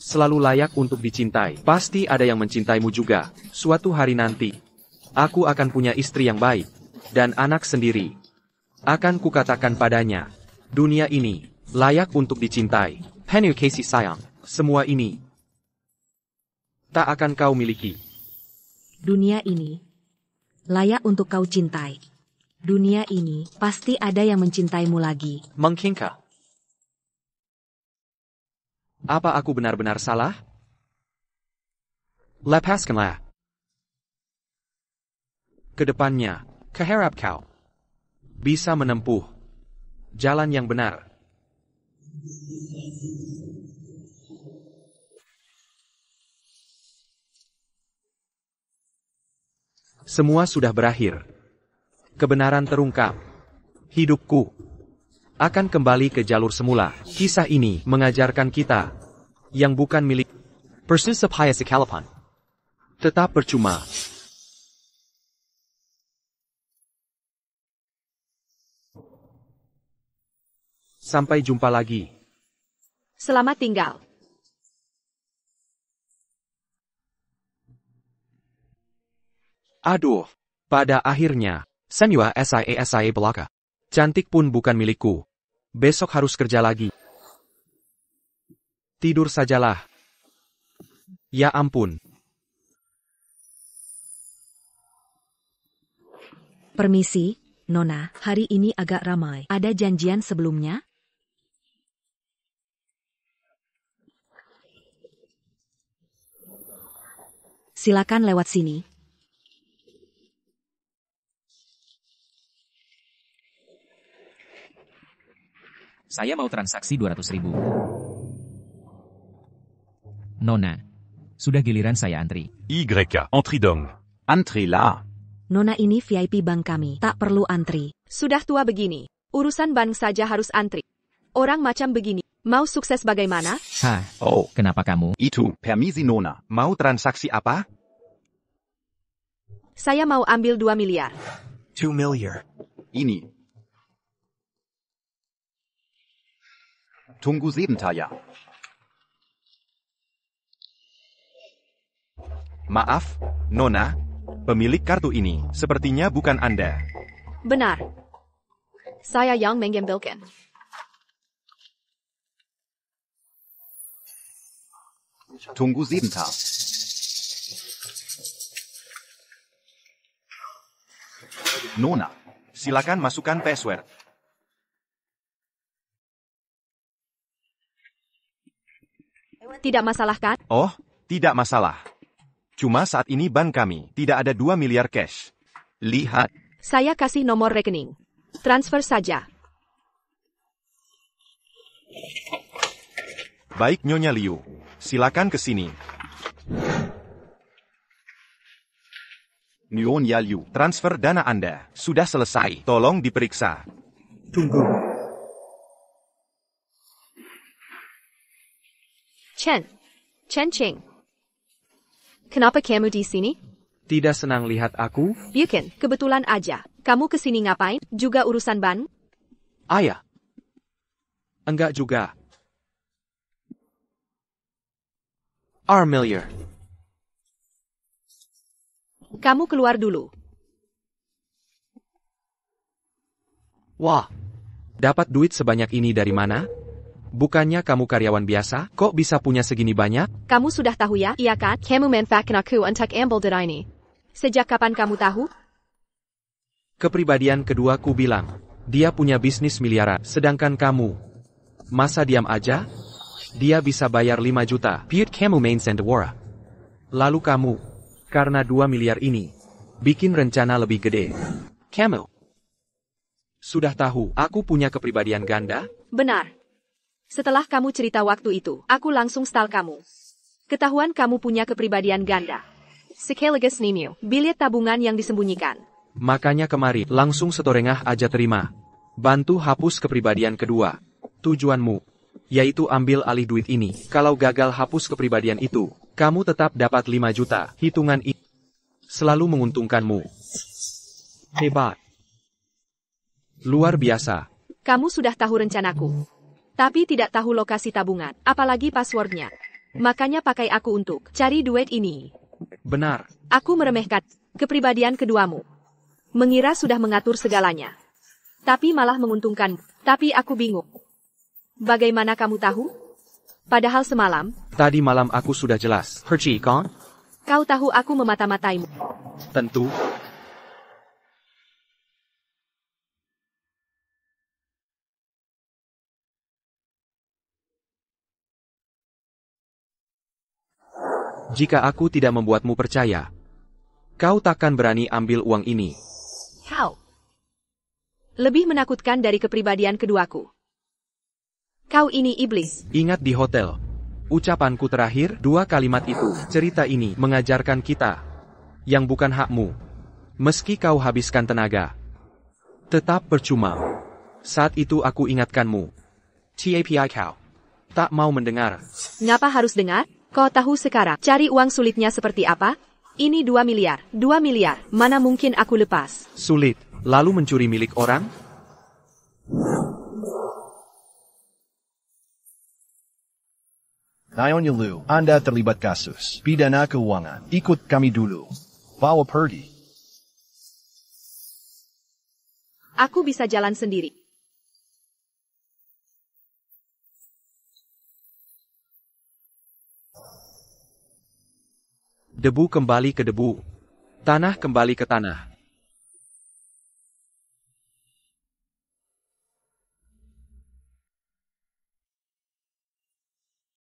selalu layak untuk dicintai. Pasti ada yang mencintaimu juga. Suatu hari nanti, aku akan punya istri yang baik dan anak sendiri. Akan kukatakan padanya, dunia ini layak untuk dicintai. Penuh kasih sayang. Semua ini tak akan kau miliki. Dunia ini layak untuk kau cintai. Dunia ini pasti ada yang mencintaimu lagi. Mungkinkah? Apa aku benar-benar salah? Lepaskanlah. Kedepannya, kuharap kau bisa menempuh jalan yang benar. Semua sudah berakhir. Kebenaran terungkap. Hidupku akan kembali ke jalur semula. Kisah ini mengajarkan kita yang bukan milik persusapaya sekalapan tetap percuma. Sampai jumpa lagi. Selamat tinggal. Aduh, pada akhirnya, semua SIA belaka. Cantik pun bukan milikku. Besok harus kerja lagi. Tidur sajalah. Ya ampun. Permisi, Nona, hari ini agak ramai. Ada janjian sebelumnya? Silakan lewat sini. Saya mau transaksi 200.000. Nona. Sudah giliran saya antri. YK, entry dong. Antri lah. Nona ini VIP bank kami, tak perlu antri. Sudah tua begini. Urusan bank saja harus antri. Orang macam begini, mau sukses bagaimana? Hah, Oh, kenapa kamu? itu, permisi Nona. Mau transaksi apa? Saya mau ambil 2 miliar. 2 million. Ini. Tunggu sebentar ya. Maaf, Nona. Pemilik kartu ini sepertinya bukan Anda. Benar. Saya yang mengambilkan. Tunggu sebentar. Nona. Silakan masukkan password. Tidak masalah kan? Oh, tidak masalah. Cuma saat ini bank kami tidak ada 2 miliar cash. Lihat. Saya kasih nomor rekening. Transfer saja. Baik Nyonya Liu. Silakan ke sini. Nyonya Liu. Transfer dana Anda sudah selesai. Tolong diperiksa. Tunggu. Chen Ching. Kenapa kamu di sini? Tidak senang lihat aku? Bukan, kebetulan aja. Kamu kesini ngapain? Juga urusan ban? Ayah. Enggak juga. Armilier. Kamu keluar dulu. Wah. Dapat duit sebanyak ini dari mana? Bukannya kamu karyawan biasa? Kok bisa punya segini banyak? Kamu sudah tahu ya? Iya kan? Kamu manfaatkan aku untuk ambil dana ini. Sejak kapan kamu tahu? Kepribadian kedua ku bilang. Dia punya bisnis miliaran. Sedangkan kamu. Masa diam aja? Dia bisa bayar 5 juta. Piut kamu main sendewara. Lalu kamu. Karena 2 miliar ini. Bikin rencana lebih gede. Kamu. Sudah tahu, aku punya kepribadian ganda? Benar. Setelah kamu cerita waktu itu, aku langsung style kamu. Ketahuan kamu punya kepribadian ganda. Sekaligus Nimio, bilet tabungan yang disembunyikan. Makanya kemari, langsung setorengah aja terima. Bantu hapus kepribadian kedua. Tujuanmu, yaitu ambil alih duit ini. Kalau gagal hapus kepribadian itu, kamu tetap dapat 5 juta. Hitungan ini selalu menguntungkanmu. Hebat. Luar biasa. Kamu sudah tahu rencanaku. Tapi tidak tahu lokasi tabungan, apalagi passwordnya. Makanya pakai aku untuk cari duit ini. Benar. Aku meremehkan kepribadian keduamu. Mengira sudah mengatur segalanya. Tapi malah menguntungkan. Tapi aku bingung. Bagaimana kamu tahu? Padahal semalam. Tadi malam aku sudah jelas. Herci, kan? Kau tahu aku memata-mataimu. Tentu. Jika aku tidak membuatmu percaya, kau takkan berani ambil uang ini. How? Lebih menakutkan dari kepribadian keduaku. Kau ini iblis. Ingat di hotel. Ucapanku terakhir, 2 kalimat itu. Cerita ini mengajarkan kita yang bukan hakmu. Meski kau habiskan tenaga, tetap percuma. Saat itu aku ingatkanmu. TAPI kau. Tak mau mendengar. Ngapa harus dengar? Kau tahu sekarang, cari uang sulitnya seperti apa? Ini 2 miliar. 2 miliar, mana mungkin aku lepas? Sulit, lalu mencuri milik orang? Nyonya Liu, Anda terlibat kasus pidana keuangan. Ikut kami dulu. Bawa pergi. Aku bisa jalan sendiri. Debu kembali ke debu. Tanah kembali ke tanah.